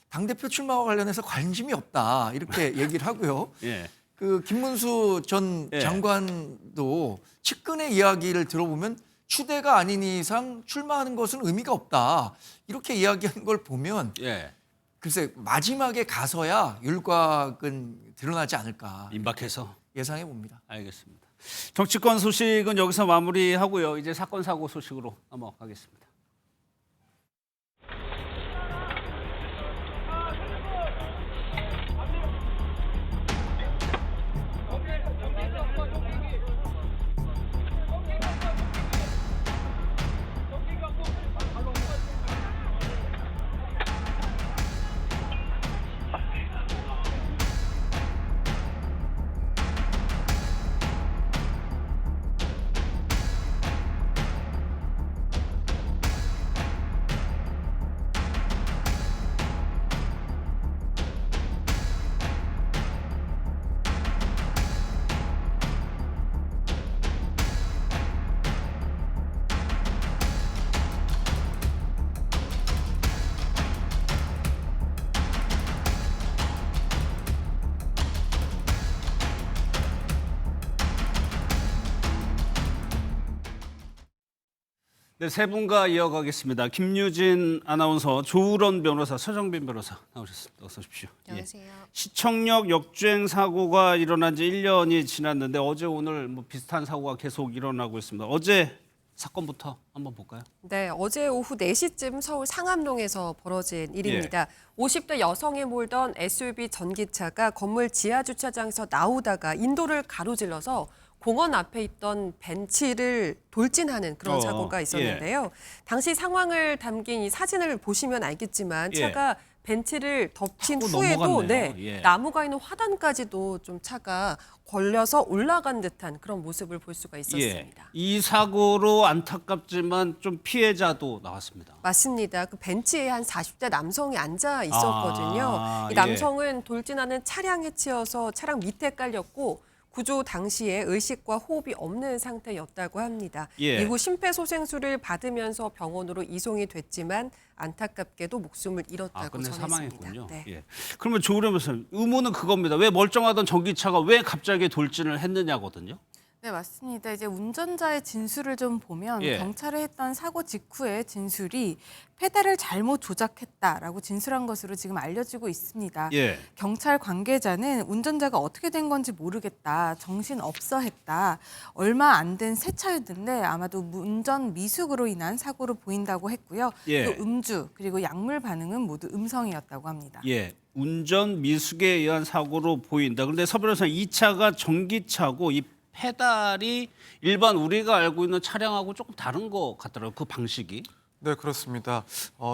당대표 출마와 관련해서 관심이 없다 이렇게 얘기를 하고요. 그 김문수 전 예. 장관도 측근의 이야기를 들어보면 추대가 아닌 이상 출마하는 것은 의미가 없다. 이렇게 이야기하는 걸 보면 예. 글쎄 마지막에 가서야 율곽은 드러나지 않을까. 임박해서 예상해 봅니다. 알겠습니다. 정치권 소식은 여기서 마무리하고요. 이제 사건 사고 소식으로 넘어가겠습니다. 네, 세 분과 이어가겠습니다. 김유진 아나운서, 조우런 변호사, 서정빈 변호사 나오셨습니다. 어서 오십시오. 안녕하세요. 예. 시청역 역주행 사고가 일어난 지 1년이 지났는데 어제 오늘 뭐 비슷한 사고가 계속 일어나고 있습니다. 어제 사건부터 한번 볼까요? 네, 어제 오후 4시쯤 서울 상암동에서 벌어진 일입니다. 50대 여성이 몰던 SUV 전기차가 건물 지하 주차장에서 나오다가 인도를 가로질러서 공원 앞에 있던 벤치를 돌진하는 그런 사고가 있었는데요. 당시 상황을 담긴 이 사진을 보시면 알겠지만 차가 벤치를 덮친 후에도 나무가 있는 화단까지도 좀 차가 걸려서 올라간 듯한 그런 모습을 볼 수가 있었습니다. 이 사고로 안타깝지만 좀 피해자도 나왔습니다. 맞습니다. 그 벤치에 한 40대 남성이 앉아 있었거든요. 이 남성은 돌진하는 차량에 치여서 차량 밑에 깔렸고 구조 당시에 의식과 호흡이 없는 상태였다고 합니다. 이후 심폐소생술을 받으면서 병원으로 이송이 됐지만 안타깝게도 목숨을 잃었다고 전했습니다. 사망했군요. 네. 예. 그러면 조우련 변호사님, 의문은 그겁니다. 왜 멀쩡하던 전기차가 왜 갑자기 돌진을 했느냐거든요. 네, 맞습니다. 이제 운전자의 진술을 좀 보면 경찰에 했던 사고 직후의 진술이 페달을 잘못 조작했다라고 진술한 것으로 지금 알려지고 있습니다. 경찰 관계자는 운전자가 어떻게 된 건지 모르겠다, 정신 없어 했다, 얼마 안 된 새 차였는데 아마도 운전 미숙으로 인한 사고로 보인다고 했고요. 또 음주 그리고 약물 반응은 모두 음성이었다고 합니다. 운전 미숙에 의한 사고로 보인다. 그런데 서 변호사님, 이 차가 전기차고 이 페달이 일반 우리가 알고 있는 차량하고 조금 다른 것 같더라고요. 그 방식이. 네, 그렇습니다.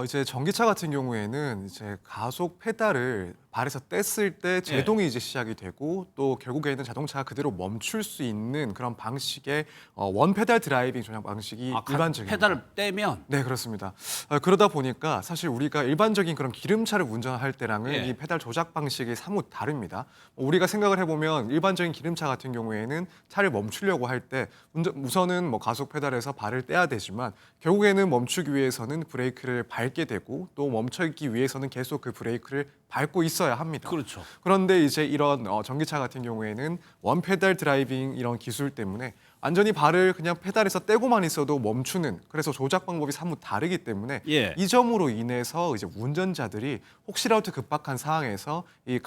이제 전기차 같은 경우에는 이제 가속 페달을 발에서 뗐을 때 제동이 이제 시작이 되고 또 결국에는 자동차가 그대로 멈출 수 있는 그런 방식의 원 페달 드라이빙 조작 방식이 일반적입니다. 페달을 떼면? 네, 그렇습니다. 그러다 보니까 사실 우리가 일반적인 그런 기름차를 운전할 때랑은 이 페달 조작 방식이 사뭇 다릅니다. 우리가 생각을 해보면 일반적인 기름차 같은 경우에는 차를 멈추려고 할 때 우선은 뭐 가속 페달에서 발을 떼야 되지만 결국에는 멈추기 위해서는 브레이크를 밟게 되고 또 멈춰있기 위해서는 계속 그 브레이크를 밟고 있어야 합니다. 그렇죠. 그런데 이제 이런 전기차 같은 경우에는 원 페달 드라이빙 이런 기술 때문에 완전히 발을 그냥 페달에서 떼고만 있어도 멈추는, 그래서 조작 방법이 사뭇 다르기 때문에 이 점으로 인해서 이제 운전자들이 혹시라도 급박한 상황에서 이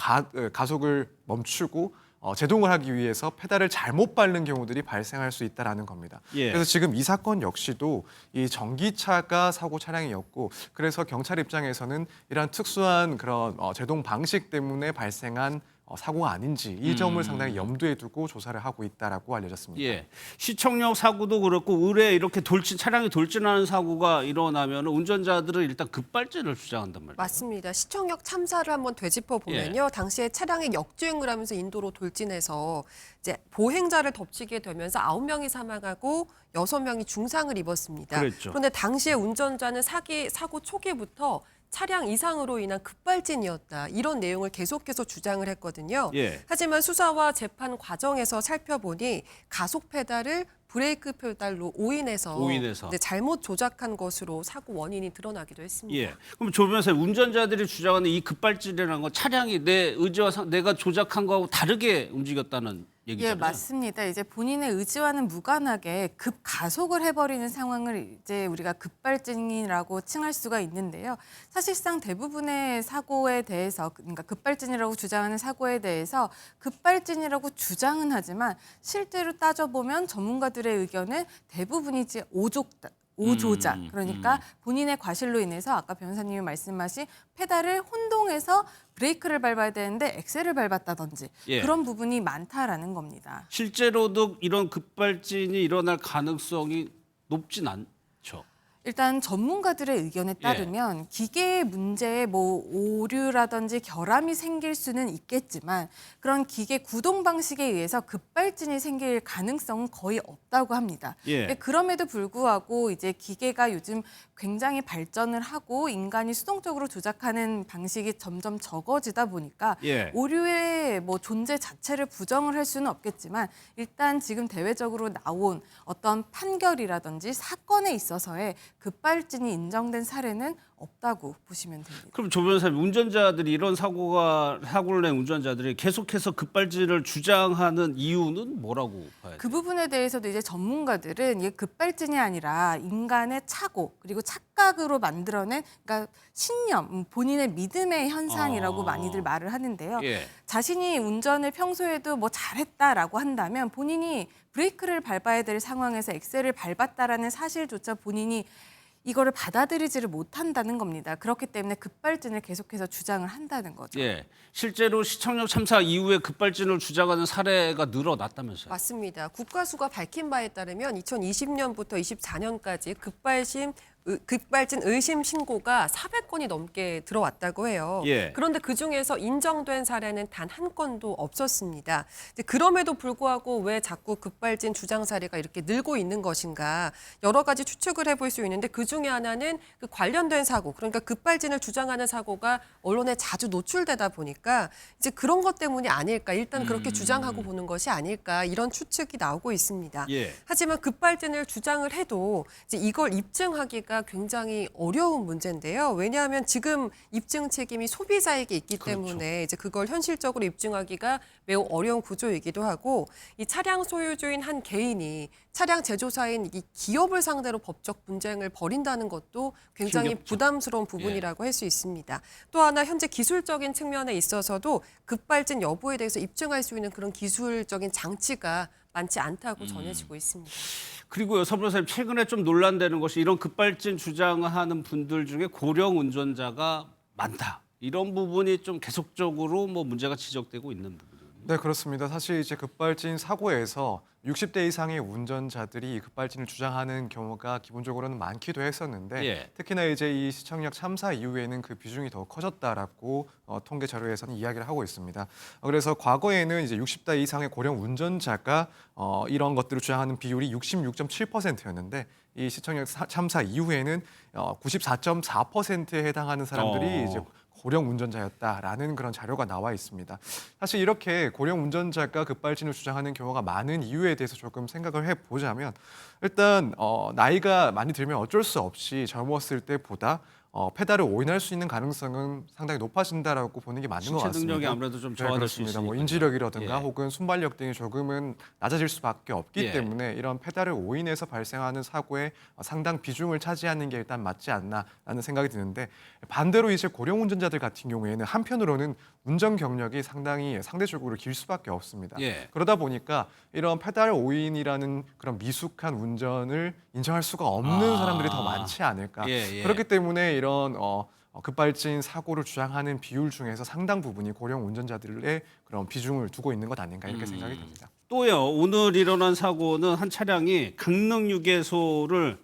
가속을 멈추고 제동을 하기 위해서 페달을 잘못 밟는 경우들이 발생할 수 있다라는 겁니다. 그래서 지금 이 사건 역시도 이 전기차가 사고 차량이었고, 그래서 경찰 입장에서는 이러한 특수한 그런 제동 방식 때문에 발생한 사고가 아닌지 이 점을 상당히 염두에 두고 조사를 하고 있다라고 알려졌습니다. 시청역 사고도 그렇고 의뢰 이렇게 차량이 돌진하는 사고가 일어나면 운전자들은 일단 급발진을 주장한단 말이에요. 맞습니다. 시청역 참사를 한번 되짚어 보면요. 당시에 차량이 역주행을 하면서 인도로 돌진해서 이제 보행자를 덮치게 되면서 9명이 사망하고 6명이 중상을 입었습니다. 그런데 당시에 운전자는 사고 초기부터 차량 이상으로 인한 급발진이었다. 이런 내용을 계속해서 주장을 했거든요. 하지만 수사와 재판 과정에서 살펴보니 가속 페달을 브레이크 페달로 오인해서 이제 잘못 조작한 것으로 사고 원인이 드러나기도 했습니다. 그럼 조 변호사님, 운전자들이 주장하는 이 급발진이라는 건 차량이 내 의지와 내가 조작한 거하고 다르게 움직였다는 얘기잖아요. 맞습니다. 이제 본인의 의지와는 무관하게 급가속을 해버리는 상황을 이제 우리가 급발진이라고 칭할 수가 있는데요. 사실상 대부분의 사고에 대해서, 그러니까 급발진이라고 주장하는 사고에 대해서 급발진이라고 주장은 하지만 실제로 따져보면 전문가들의 의견은 대부분이 이제 오조작, 그러니까 본인의 과실로 인해서 아까 변호사님이 말씀하신 페달을 혼동해서 브레이크를 밟아야 되는데 엑셀을 밟았다든지 그런 부분이 많다라는 겁니다. 실제로도 이런 급발진이 일어날 가능성이 높진 않죠. 일단 전문가들의 의견에 따르면 기계의 문제에 뭐 오류라든지 결함이 생길 수는 있겠지만 그런 기계 구동 방식에 의해서 급발진이 생길 가능성은 거의 없다고 합니다. 그럼에도 불구하고 이제 기계가 요즘 굉장히 발전을 하고 인간이 수동적으로 조작하는 방식이 점점 적어지다 보니까 오류의 뭐 존재 자체를 부정을 할 수는 없겠지만 일단 지금 대외적으로 나온 어떤 판결이라든지 사건에 있어서의 급발진이 인정된 사례는 없다고 보시면 됩니다. 그럼 조 변호사님, 운전자들이 이런 사고를 낸 운전자들이 계속해서 급발진을 주장하는 이유는 뭐라고 봐야 돼요? 그 부분에 대해서도 이제 전문가들은 이게 급발진이 아니라 인간의 착오 그리고 착각으로 만들어낸 그러니까 신념, 본인의 믿음의 현상이라고 많이들 말을 하는데요. 자신이 운전을 평소에도 뭐 잘했다라고 한다면 본인이 브레이크를 밟아야 될 상황에서 엑셀을 밟았다라는 사실조차 본인이 이거를 받아들이지를 못한다는 겁니다. 그렇기 때문에 급발진을 계속해서 주장을 한다는 거죠. 실제로 시청역 참사 이후에 급발진을 주장하는 사례가 늘어났다면서요? 맞습니다. 국가수가 밝힌 바에 따르면 2020년부터 24년까지 급발진 의심 신고가 400건이 넘게 들어왔다고 해요. 그런데 그중에서 인정된 사례는 단 한 건도 없었습니다. 그럼에도 불구하고 왜 자꾸 급발진 주장 사례가 이렇게 늘고 있는 것인가 여러 가지 추측을 해볼 수 있는데 그중에 하나는 그 관련된 사고, 그러니까 급발진을 주장하는 사고가 언론에 자주 노출되다 보니까 이제 그런 것 때문이 아닐까, 일단 그렇게 주장하고 보는 것이 아닐까 이런 추측이 나오고 있습니다. 하지만 급발진을 주장을 해도 이제 이걸 입증하기가 굉장히 어려운 문제인데요. 왜냐하면 지금 입증 책임이 소비자에게 있기 때문에 이제 그걸 현실적으로 입증하기가 매우 어려운 구조이기도 하고 이 차량 소유주인 한 개인이 차량 제조사인 이 기업을 상대로 법적 분쟁을 벌인다는 것도 굉장히 부담스러운 부분이라고 할 수 있습니다. 또 하나 현재 기술적인 측면에 있어서도 급발진 여부에 대해서 입증할 수 있는 그런 기술적인 장치가 많지 않다고 전해지고 있습니다. 그리고요, 서 변호사님, 최근에 좀 논란되는 것이 이런 급발진 주장하는 분들 중에 고령 운전자가 많다. 이런 부분이 좀 계속적으로 뭐 문제가 지적되고 있는 부분입니다. 네, 그렇습니다. 사실 이제 급발진 사고에서 60대 이상의 운전자들이 급발진을 주장하는 경우가 기본적으로는 많기도 했었는데 특히나 이제 이 시청역 참사 이후에는 그 비중이 더 커졌다라고 통계 자료에서는 이야기를 하고 있습니다. 그래서 과거에는 이제 60대 이상의 고령 운전자가 이런 것들을 주장하는 비율이 66.7%였는데 이 시청역 참사 이후에는 94.4%에 해당하는 사람들이 이제 고령 운전자였다라는 그런 자료가 나와 있습니다. 사실 이렇게 고령 운전자가 급발진을 주장하는 경우가 많은 이유에 대해서 조금 생각을 해보자면 일단 나이가 많이 들면 어쩔 수 없이 젊었을 때보다 페달을 오인할 수 있는 가능성은 상당히 높아진다라고 보는 게 맞는 것 같습니다. 신체 능력이 아무래도 좀 저하될 수 있습니다. 뭐 인지력이라든가 혹은 순발력 등이 조금은 낮아질 수밖에 없기 때문에 이런 페달을 오인해서 발생하는 사고에 상당 비중을 차지하는 게 일단 맞지 않나라는 생각이 드는데 반대로 이제 고령 운전자들 같은 경우에는 한편으로는 운전 경력이 상대적으로 길 수밖에 없습니다. 그러다 보니까 이런 페달 오인이라는 그런 미숙한 운전을 인정할 수가 없는 사람들이 더 많지 않을까. 그렇기 때문에 이런 급발진 사고를 주장하는 비율 중에서 상당 부분이 고령 운전자들의 그런 비중을 두고 있는 것 아닌가 이렇게 생각이 듭니다. 또요, 오늘 일어난 사고는 한 차량이 강릉 휴게소를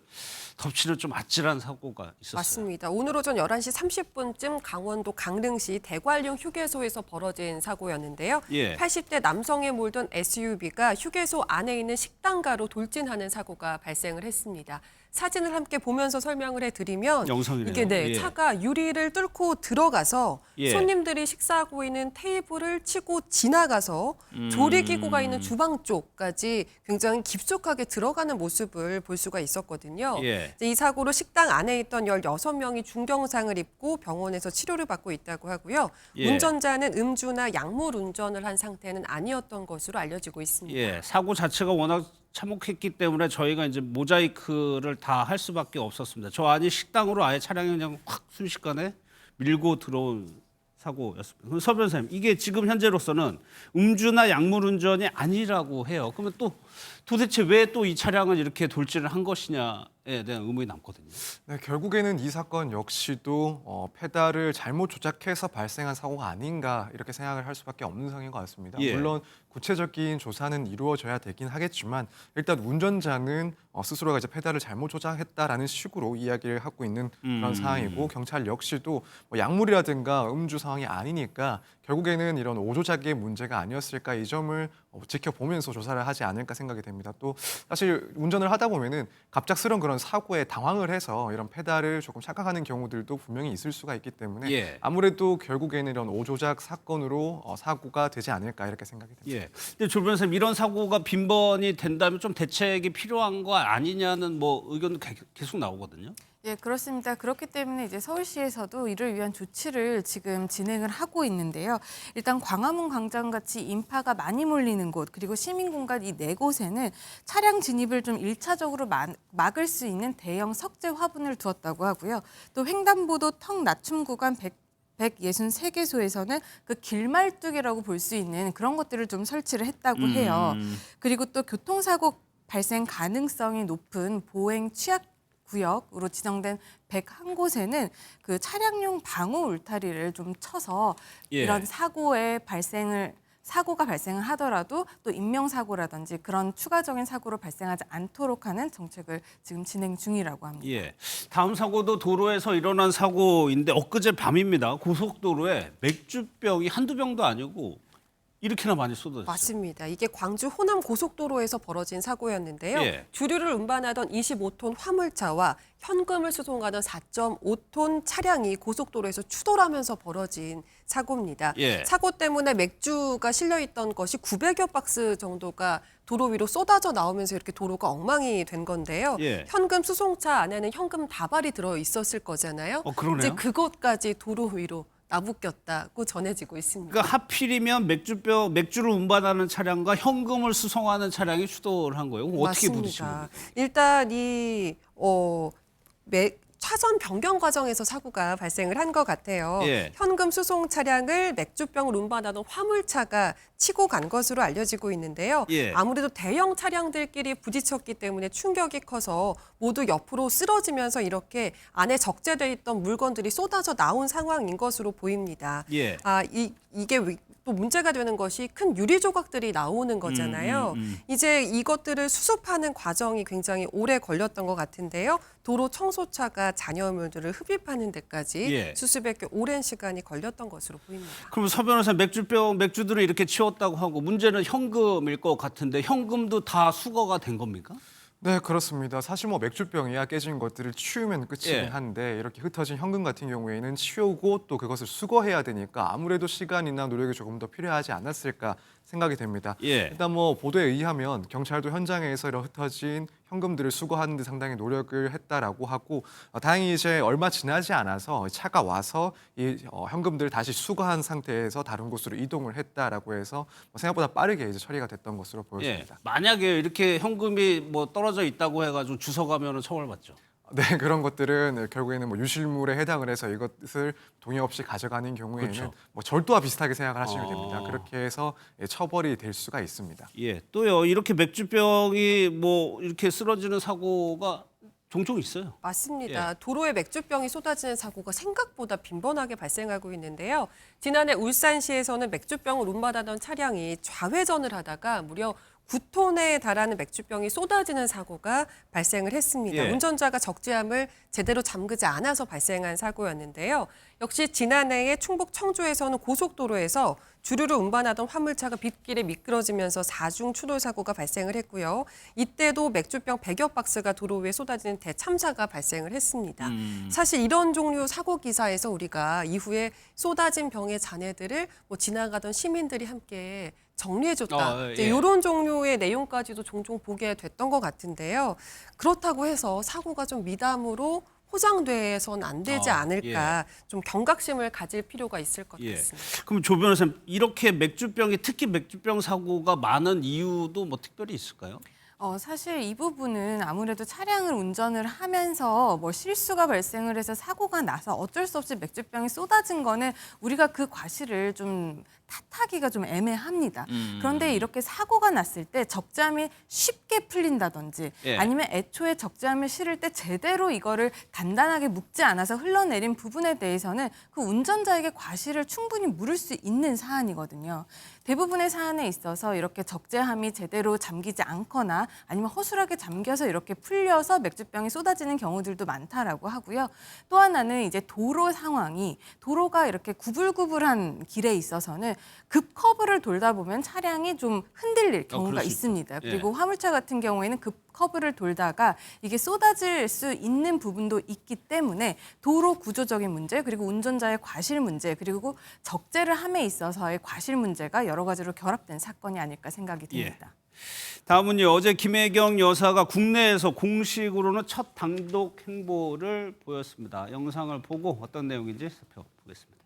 덮치는 좀 아찔한 사고가 있었어요. 맞습니다. 오늘 오전 11시 30분쯤 강원도 강릉시 대관령 휴게소에서 벌어진 사고였는데요. 80대 남성에 몰던 SUV가 휴게소 안에 있는 식당가로 돌진하는 사고가 발생을 했습니다. 사진을 함께 보면서 설명을 해드리면 영상이네요. 이게 네, 예. 차가 유리를 뚫고 들어가서 예. 손님들이 식사하고 있는 테이블을 치고 지나가서 조리기구가 있는 주방 쪽까지 굉장히 깊숙하게 들어가는 모습을 볼 수가 있었거든요. 예. 이 사고로 식당 안에 있던 16명이 중경상을 입고 병원에서 치료를 받고 있다고 하고요. 예. 운전자는 음주나 약물 운전을 한 상태는 아니었던 것으로 알려지고 있습니다. 예, 사고 자체가 워낙 참혹했기 때문에 저희가 이제 모자이크를 다 할 수밖에 없었습니다. 저 안이 식당으로 아예 차량이 그냥 확 순식간에 밀고 들어온 사고였습니다. 그럼 서 변호사님, 이게 지금 현재로서는 음주나 약물 운전이 아니라고 해요. 그러면 또 도대체 왜 또 이 차량을 이렇게 돌진을 한 것이냐에 대한 의문이 남거든요. 네, 결국에는 이 사건 역시도 페달을 잘못 조작해서 발생한 사고가 아닌가 이렇게 생각을 할 수밖에 없는 상황인 것 같습니다. 예. 물론 구체적인 조사는 이루어져야 되긴 하겠지만 일단 운전자는 스스로가 이제 페달을 잘못 조작했다라는 식으로 이야기를 하고 있는 그런 상황이고 경찰 역시도 뭐 약물이라든가 음주 상황이 아니니까 결국에는 이런 오조작의 문제가 아니었을까 이 점을 지켜보면서 조사를 하지 않을까 생각이 됩니다. 또 사실 운전을 하다 보면은 갑작스러운 그런 사고에 당황을 해서 이런 페달을 조금 착각하는 경우들도 분명히 있을 수가 있기 때문에 예. 아무래도 결국에는 이런 오조작 사건으로 사고가 되지 않을까 이렇게 생각이 됩니다. 예. 근데 조 변호사님, 이런 사고가 빈번히 된다면 좀 대책이 필요한 거 아니냐는 뭐 의견도 계속 나오거든요. 예, 그렇습니다. 그렇기 때문에 이제 서울시에서도 이를 위한 조치를 지금 진행을 하고 있는데요. 일단 광화문 광장 같이 인파가 많이 몰리는 곳 그리고 시민 공간 이 네 곳에는 차량 진입을 좀 1차적으로 막을 수 있는 대형 석재 화분을 두었다고 하고요. 또 횡단보도 턱 낮춤 구간 163개소에서는 그 길말뚝이라고 볼 수 있는 그런 것들을 좀 설치를 했다고 해요. 그리고 또 교통사고 발생 가능성이 높은 보행 취약 구역으로 지정된 101곳에는 그 차량용 방호 울타리를 좀 쳐서 예. 이런 사고가 발생을 하더라도 또 인명사고라든지 그런 추가적인 사고로 발생하지 않도록 하는 정책을 지금 진행 중이라고 합니다. 예. 다음 사고도 도로에서 일어난 사고인데 엊그제 밤입니다. 고속도로에 맥주병이 한두 병도 아니고 이렇게나 많이 쏟아졌어요. 맞습니다. 이게 광주 호남 고속도로에서 벌어진 사고였는데요. 예. 주류를 운반하던 25톤 화물차와 현금을 수송하던 4.5톤 차량이 고속도로에서 추돌하면서 벌어진 사고입니다. 예. 사고 때문에 맥주가 실려있던 것이 900여 박스 정도가 도로 위로 쏟아져 나오면서 이렇게 도로가 엉망이 된 건데요. 예. 현금 수송차 안에는 현금 다발이 들어 있었을 거잖아요. 그러네요. 이제 그것까지 도로 위로 나부꼈다고 전해지고 있습니다. 그러니까 하필이면 맥주를 운반하는 차량과 현금을 수송하는 차량이 추돌을 한 거예요. 어떻게 부딪힌 겁니까? 일단 이 차선 변경 과정에서 사고가 발생을 한 것 같아요. 예. 현금 수송 차량을 맥주병을 운반하던 화물차가 치고 간 것으로 알려지고 있는데요. 예. 아무래도 대형 차량들끼리 부딪혔기 때문에 충격이 커서 모두 옆으로 쓰러지면서 이렇게 안에 적재돼 있던 물건들이 쏟아져 나온 상황인 것으로 보입니다. 예. 이게 또 문제가 되는 것이 큰 유리 조각들이 나오는 거잖아요. 이제 이것들을 수습하는 과정이 굉장히 오래 걸렸던 것 같은데요. 도로 청소차가 잔여물들을 흡입하는 데까지 예. 수습에 꽤 오랜 시간이 걸렸던 것으로 보입니다. 그럼 서 변호사, 맥주들을 이렇게 치웠다고 하고 문제는 현금일 것 같은데 현금도 다 수거가 된 겁니까? 네, 그렇습니다. 사실 뭐 맥주병이야 깨진 것들을 치우면 끝이긴 예. 한데 이렇게 흩어진 현금 같은 경우에는 치우고 또 그것을 수거해야 되니까 아무래도 시간이나 노력이 조금 더 필요하지 않았을까 생각이 됩니다. 예. 일단 뭐 보도에 의하면 경찰도 현장에서 이런 흩어진 현금들을 수거하는 데 상당히 노력을 했다라고 하고 다행히 이제 얼마 지나지 않아서 차가 와서 이 현금들을 다시 수거한 상태에서 다른 곳으로 이동을 했다라고 해서 생각보다 빠르게 이제 처리가 됐던 것으로 보여집니다. 예. 만약에 이렇게 현금이 뭐 떨어져 있다고 해가지고 주워가면 처벌받죠. 네, 그런 것들은 결국에는 뭐 유실물에 해당을 해서 이것을 동의 없이 가져가는 경우에는 그렇죠. 뭐 절도와 비슷하게 생각을 하시면 됩니다. 그렇게 해서 처벌이 될 수가 있습니다. 예, 또요, 이렇게 맥주병이 뭐 이렇게 쓰러지는 사고가 종종 있어요. 맞습니다. 예. 도로에 맥주병이 쏟아지는 사고가 생각보다 빈번하게 발생하고 있는데요. 지난해 울산시에서는 맥주병을 운반하던 차량이 좌회전을 하다가 무려 9톤에 달하는 맥주병이 쏟아지는 사고가 발생을 했습니다. 예. 운전자가 적재함을 제대로 잠그지 않아서 발생한 사고였는데요. 역시 지난해에 충북 청주에서는 고속도로에서 주류를 운반하던 화물차가 빗길에 미끄러지면서 4중 추돌 사고가 발생을 했고요. 이때도 맥주병 100여 박스가 도로 위에 쏟아지는 대참사가 발생을 했습니다. 사실 이런 종류 사고 기사에서 우리가 이후에 쏟아진 병의 잔해들을 뭐 지나가던 시민들이 함께 정리해줬다. 예. 이런 종류의 내용까지도 종종 보게 됐던 것 같은데요. 그렇다고 해서 사고가 좀 미담으로 포장돼서는 안 되지 않을까. 좀 경각심을 가질 필요가 있을 것 같습니다. 그럼 조 변호사님, 이렇게 맥주병이 특히 맥주병 사고가 많은 이유도 뭐 특별히 있을까요? 사실 이 부분은 아무래도 차량을 운전을 하면서 뭐 실수가 발생을 해서 사고가 나서 어쩔 수 없이 맥주병이 쏟아진 거는 우리가 그 과실을 좀 탓하기가 좀 애매합니다. 그런데 이렇게 사고가 났을 때 적재함이 쉽게 풀린다든지 아니면 애초에 적재함을 실을 때 제대로 이거를 단단하게 묶지 않아서 흘러내린 부분에 대해서는 그 운전자에게 과실을 충분히 물을 수 있는 사안이거든요. 대부분의 사안에 있어서 이렇게 적재함이 제대로 잠기지 않거나 아니면 허술하게 잠겨서 이렇게 풀려서 맥주병이 쏟아지는 경우들도 많다라고 하고요. 또 하나는 이제 도로 상황이 도로가 이렇게 구불구불한 길에 있어서는 급 커브를 돌다 보면 차량이 좀 흔들릴 경우가 있습니다. 그리고 화물차 같은 경우에는 급 커브를 돌다가 이게 쏟아질 수 있는 부분도 있기 때문에 도로 구조적인 문제, 그리고 운전자의 과실 문제, 그리고 적재를 함에 있어서의 과실 문제가 여러 가지로 결합된 사건이 아닐까 생각이 듭니다. 다음은요. 어제 김혜경 여사가 국내에서 공식으로는 첫 단독 행보를 보였습니다. 영상을 보고 어떤 내용인지 살펴보겠습니다.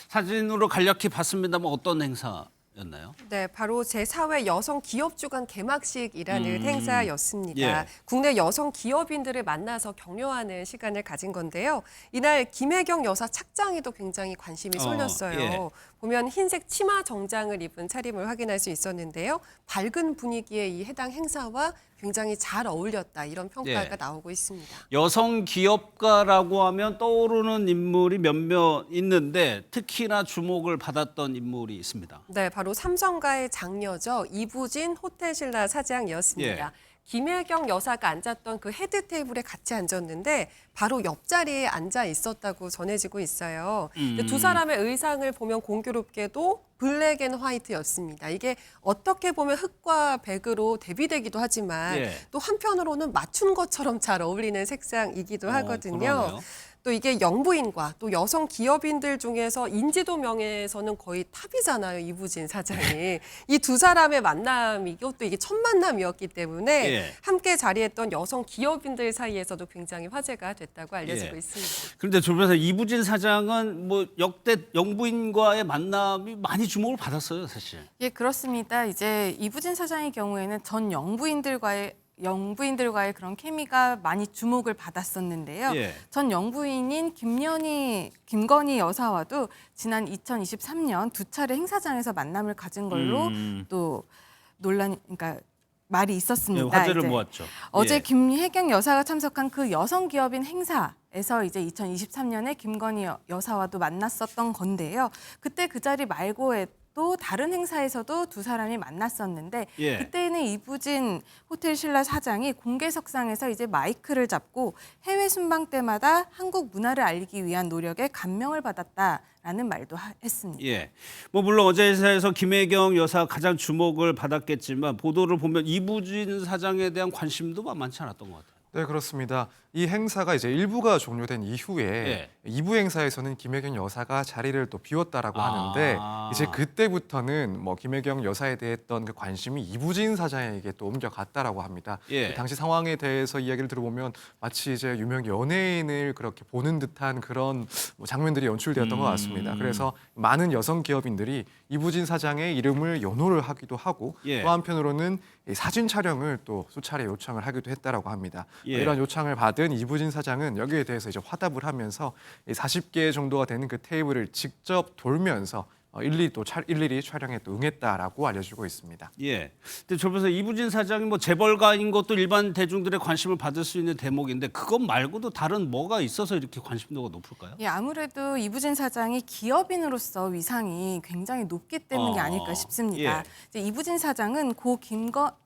사진으로 간략히 봤습니다만 어떤 행사였나요? 네, 바로 제4회 여성 기업 주간 개막식이라는 행사였습니다. 국내 여성 기업인들을 만나서 격려하는 시간을 가진 건데요. 이날 김혜경 여사 착장에도 굉장히 관심이 쏠렸어요. 보면 흰색 치마 정장을 입은 차림을 확인할 수 있었는데요. 밝은 분위기의 이 해당 행사와 굉장히 잘 어울렸다, 이런 평가가 나오고 있습니다. 여성 기업가라고 하면 떠오르는 인물이 몇몇 있는데 특히나 주목을 받았던 인물이 있습니다. 네, 바로 삼성가의 장녀죠. 이부진 호텔신라 사장이었습니다. 김혜경 여사가 앉았던 그 헤드 테이블에 같이 앉았는데 바로 옆자리에 앉아 있었다고 전해지고 있어요. 두 사람의 의상을 보면 공교롭게도 블랙 앤 화이트였습니다. 이게 어떻게 보면 흑과 백으로 대비되기도 하지만 또 한편으로는 맞춘 것처럼 잘 어울리는 색상이기도 하거든요. 그러네요. 또 이게 영부인과 또 여성 기업인들 중에서 인지도 명예에서는 거의 탑이잖아요, 이부진 사장이. 이 두 사람의 만남이, 이것도 이게 첫 만남이었기 때문에 함께 자리했던 여성 기업인들 사이에서도 굉장히 화제가 됐다고 알려지고 있습니다. 그런데 조 변호사, 이부진 사장은 뭐 역대 영부인과의 만남이 많이 주목을 받았어요, 사실. 예, 그렇습니다. 이제 이부진 사장의 경우에는 전 영부인들과의 그런 케미가 많이 주목을 받았었는데요. 전 영부인인 김건희 여사와도 지난 2023년 두 차례 행사장에서 만남을 가진 걸로 또 그러니까 말이 있었습니다. 화제를 모았죠. 어제 김혜경 여사가 참석한 그 여성 기업인 행사에서 이제 2023년에 김건희 여사와도 만났었던 건데요. 그때 그 자리 말고 또 다른 행사에서도 두 사람이 만났었는데 그때는 이부진 호텔신라 사장이 공개석상에서 이제 마이크를 잡고 해외 순방 때마다 한국 문화를 알리기 위한 노력에 감명을 받았다라는 말도 했습니다. 뭐 물론 어제 행사에서 김혜경 여사가 가장 주목을 받았겠지만 보도를 보면 이부진 사장에 대한 관심도 만만치 않았던 것 같아요. 네, 그렇습니다. 이 행사가 이제 1부가 종료된 이후에 2부 행사에서는 김혜경 여사가 자리를 또 비웠다라고 하는데 이제 그때부터는 뭐 김혜경 여사에 대했던 그 관심이 이부진 사장에게 또 옮겨갔다라고 합니다. 그 당시 상황에 대해서 이야기를 들어보면 마치 이제 유명 연예인을 그렇게 보는 듯한 그런 뭐 장면들이 연출되었던 것 같습니다. 그래서 많은 여성 기업인들이 이부진 사장의 이름을 연호를 하기도 하고 또 한편으로는 이 사진 촬영을 또 수차례 요청을 하기도 했다라고 합니다. 이런 요청을 받은 이부진 사장은 여기에 대해서 이제 화답을 하면서 40개 정도가 되는 그 테이블을 직접 돌면서 일일이 촬영에 또 응했다라고 알려지고 있습니다. 예. 근데 저 변호사 이부진 사장이 뭐 재벌가인 것도 일반 대중들의 관심을 받을 수 있는 대목인데 그것 말고도 다른 뭐가 있어서 이렇게 관심도가 높을까요? 예, 아무래도 이부진 사장이 기업인으로서 위상이 굉장히 높기 때문이 아닐까 싶습니다. 이제 이부진 사장은 고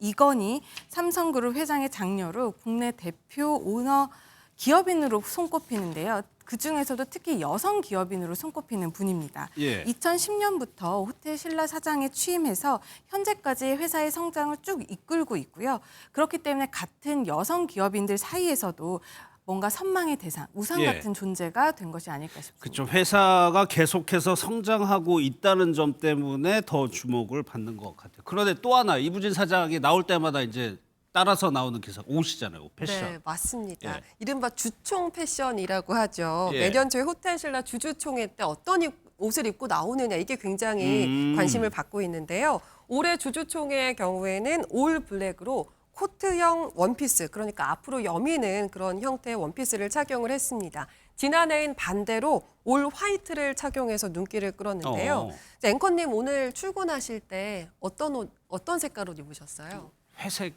이건희 삼성그룹 회장의 장녀로 국내 대표 오너 기업인으로 손꼽히는데요. 그중에서도 특히 여성 기업인으로 손꼽히는 분입니다. 2010년부터 호텔 신라 사장에 취임해서 현재까지 회사의 성장을 쭉 이끌고 있고요. 그렇기 때문에 같은 여성 기업인들 사이에서도 뭔가 선망의 대상, 우상 같은 존재가 된 것이 아닐까 싶습니다. 그렇죠. 회사가 계속해서 성장하고 있다는 점 때문에 더 주목을 받는 것 같아요. 그런데 또 하나 이부진 사장이 나올 때마다 이제 따라서 나오는 기사 옷이잖아요. 패션. 네, 맞습니다. 이른바 주총 패션이라고 하죠. 매년 저희 호텔신라 주주총회 때 어떤 옷을 입고 나오느냐 이게 굉장히 관심을 받고 있는데요. 올해 주주총회의 경우에는 올 블랙으로 코트형 원피스, 그러니까 앞으로 여미는 그런 형태의 원피스를 착용을 했습니다. 지난해인 반대로 올 화이트를 착용해서 눈길을 끌었는데요. 앵커님 오늘 출근하실 때 어떤 색깔 옷 입으셨어요? 회색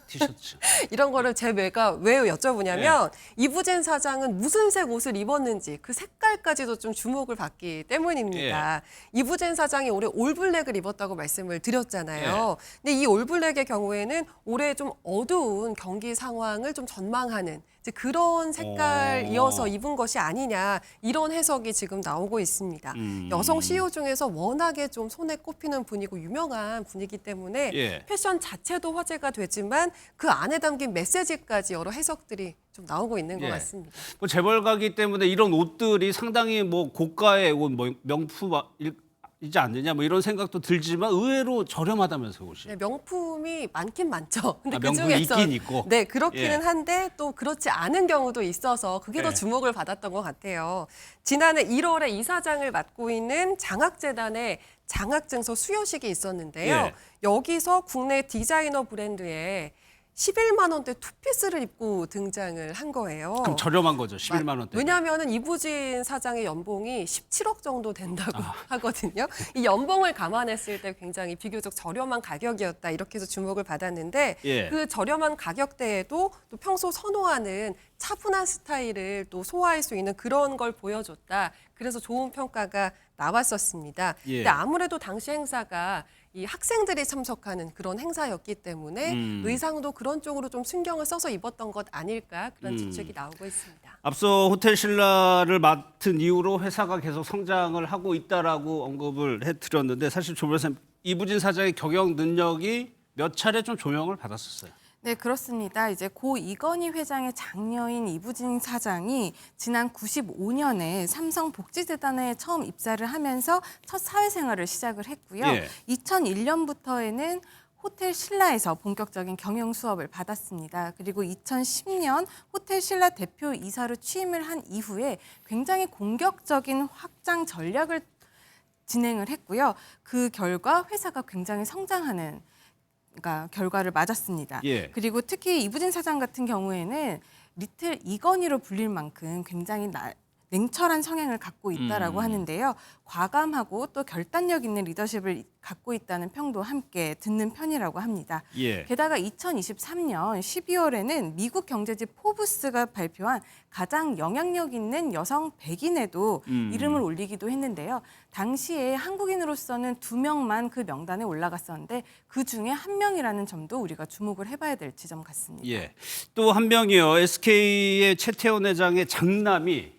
티셔츠. 이런 거를 제가 왜 여쭤보냐면 이부진 사장은 무슨 색 옷을 입었는지 그 색깔까지도 좀 주목을 받기 때문입니다. 이부진 사장이 올해 올블랙을 입었다고 말씀을 드렸잖아요. 근데 이 올블랙의 경우에는 올해 좀 어두운 경기 상황을 좀 전망하는 이제 그런 색깔이어서 입은 것이 아니냐 이런 해석이 지금 나오고 있습니다. 여성 CEO 중에서 워낙에 좀 손에 꼽히는 분이고 유명한 분이기 때문에 패션 자체도 화제가 되지만 그 안에 담긴 메시지까지 여러 해석들이 좀 나오고 있는 것 같습니다. 뭐 재벌가기 때문에 이런 옷들이 상당히 뭐 고가의 옷, 뭐 명품이지 않느냐 뭐 이런 생각도 들지만 의외로 저렴하다면서요, 옷이. 네, 명품이 많긴 많죠. 근데 명품이 있긴 있고. 네, 그렇기는 한데 또 그렇지 않은 경우도 있어서 그게 더 주목을 받았던 것 같아요. 지난해 1월에 이사장을 맡고 있는 장학재단의 장학증서 수여식이 있었는데요. 여기서 국내 디자이너 브랜드에 11만 원대 투피스를 입고 등장을 한 거예요. 그럼 저렴한 거죠, 11만 원대. 왜냐하면 이부진 사장의 연봉이 17억 정도 된다고 하거든요. 이 연봉을 감안했을 때 굉장히 비교적 저렴한 가격이었다 이렇게 해서 주목을 받았는데 그 저렴한 가격대에도 또 평소 선호하는 차분한 스타일을 또 소화할 수 있는 그런 걸 보여줬다. 그래서 좋은 평가가 나왔었습니다. 근데 아무래도 당시 행사가 이 학생들이 참석하는 그런 행사였기 때문에 의상도 그런 쪽으로 좀 신경을 써서 입었던 것 아닐까 그런 추측이 나오고 있습니다. 앞서 호텔 신라를 맡은 이후로 회사가 계속 성장을 하고 있다라고 언급을 해드렸는데 사실 조 변호사님 이부진 사장의 경영 능력이 몇 차례 좀 조명을 받았었어요. 네, 그렇습니다. 이제 고 이건희 회장의 장녀인 이부진 사장이 지난 95년에 삼성복지재단에 처음 입사를 하면서 첫 사회생활을 시작을 했고요. 2001년부터에는 호텔 신라에서 본격적인 경영 수업을 받았습니다. 그리고 2010년 호텔 신라 대표 이사로 취임을 한 이후에 굉장히 공격적인 확장 전략을 진행을 했고요. 그 결과 회사가 굉장히 성장하는 결과를 맞았습니다. 그리고 특히 이부진 사장 같은 경우에는 리틀 이건희로 불릴 만큼 굉장히 냉철한 성향을 갖고 있다라고 하는데요. 과감하고 또 결단력 있는 리더십을 갖고 있다는 평도 함께 듣는 편이라고 합니다. 게다가 2023년 12월에는 미국 경제지 포브스가 발표한 가장 영향력 있는 여성 100인에도 이름을 올리기도 했는데요. 당시에 한국인으로서는 2명만 그 명단에 올라갔었는데 그중에 1명이라는 점도 우리가 주목을 해봐야 될 지점 같습니다. 또 한 명이요. SK의 최태원 회장의 장남이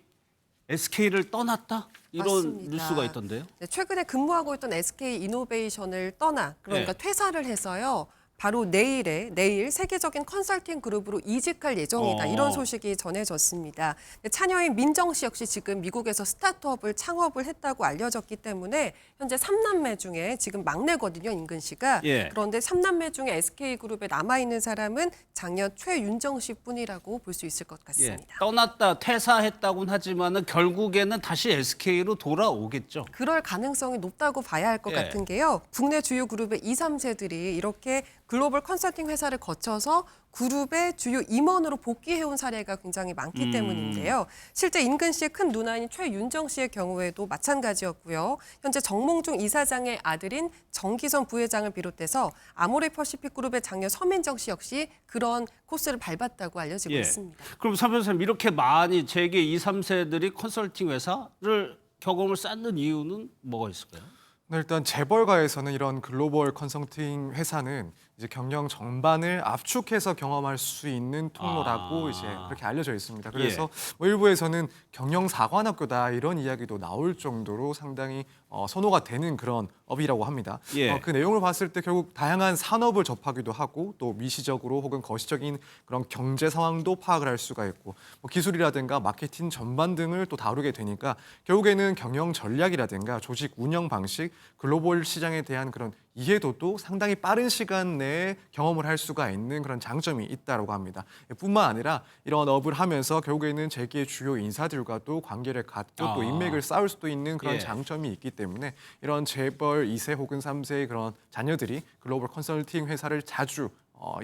SK를 떠났다? 이런 맞습니다. 뉴스가 있던데요. 네, 최근에 근무하고 있던 SK 이노베이션을 그러니까 퇴사를 해서요. 바로 내일 세계적인 컨설팅 그룹으로 이직할 예정이다. 이런 소식이 전해졌습니다. 차녀인 민정 씨 역시 지금 미국에서 스타트업을 창업을 했다고 알려졌기 때문에 현재 3남매 중에 지금 막내거든요, 인근 씨가. 예. 그런데 3남매 중에 SK그룹에 남아있는 사람은 장녀 최윤정 씨뿐이라고 볼 수 있을 것 같습니다. 예. 떠났다 퇴사했다고는 하지만은 결국에는 다시 SK로 돌아오겠죠. 그럴 가능성이 높다고 봐야 할 것 예. 같은 게요. 국내 주요 그룹의 2, 3세들이 이렇게 글로벌 컨설팅 회사를 거쳐서 그룹의 주요 임원으로 복귀해온 사례가 굉장히 많기 때문인데요. 실제 인근 씨의 큰 누나인 최윤정 씨의 경우에도 마찬가지였고요. 현재 정몽중 이사장의 아들인 정기선 부회장을 비롯해서 아모레퍼시픽 그룹의 장녀 서민정 씨 역시 그런 코스를 밟았다고 알려지고 예. 있습니다. 그럼 서 변호사님 이렇게 많이 재계 2, 3세들이 컨설팅 회사를 경험을 쌓는 이유는 뭐가 있을까요? 네, 일단 재벌가에서는 이런 글로벌 컨설팅 회사는 이제 경영 전반을 압축해서 경험할 수 있는 통로라고 이제 그렇게 알려져 있습니다. 그래서 뭐 일부에서는 경영 사관학교다 이런 이야기도 나올 정도로 상당히 선호가 되는 그런 업이라고 합니다. 그 내용을 봤을 때 결국 다양한 산업을 접하기도 하고 또 미시적으로 혹은 거시적인 그런 경제 상황도 파악을 할 수가 있고 뭐 기술이라든가 마케팅 전반 등을 또 다루게 되니까 결국에는 경영 전략이라든가 조직 운영 방식, 글로벌 시장에 대한 그런 이해도도 상당히 빠른 시간 내에 경험을 할 수가 있는 그런 장점이 있다고 합니다. 뿐만 아니라 이런 업을 하면서 결국에는 재계의 주요 인사들과도 관계를 갖고 또 인맥을 쌓을 수도 있는 그런 장점이 있기 때문에 이런 재벌 2세 혹은 3세의 그런 자녀들이 글로벌 컨설팅 회사를 자주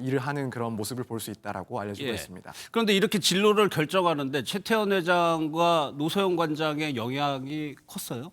일을 하는 그런 모습을 볼 수 있다라고 알려지고 있습니다. 그런데 이렇게 진로를 결정하는데 최태원 회장과 노소영 관장의 영향이 컸어요?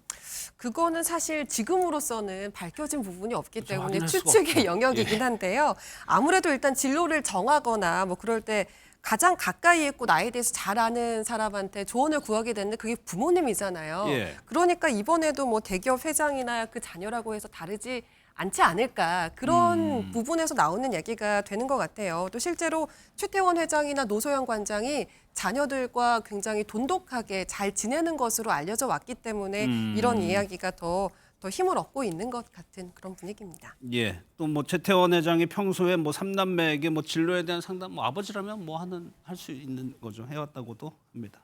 그거는 사실 지금으로서는 밝혀진 부분이 없기 때문에 확인할 수가 추측의 없죠. 영역이긴 한데요. 아무래도 일단 진로를 정하거나 뭐 그럴 때 가장 가까이 있고 나에 대해서 잘 아는 사람한테 조언을 구하게 되는 그게 부모님이잖아요. 그러니까 이번에도 뭐 대기업 회장이나 그 자녀라고 해서 다르지 않지 않을까 그런 부분에서 나오는 얘기가 되는 것 같아요. 또 실제로 최태원 회장이나 노소영 관장이 자녀들과 굉장히 돈독하게 잘 지내는 것으로 알려져 왔기 때문에 이런 이야기가 더 힘을 얻고 있는 것 같은 그런 분위기입니다. 예. 또 뭐 최태원 회장이 평소에 뭐 3남매에게 뭐 진로에 대한 상담, 뭐 아버지라면 뭐 할 수 있는 거죠. 해왔다고도 합니다.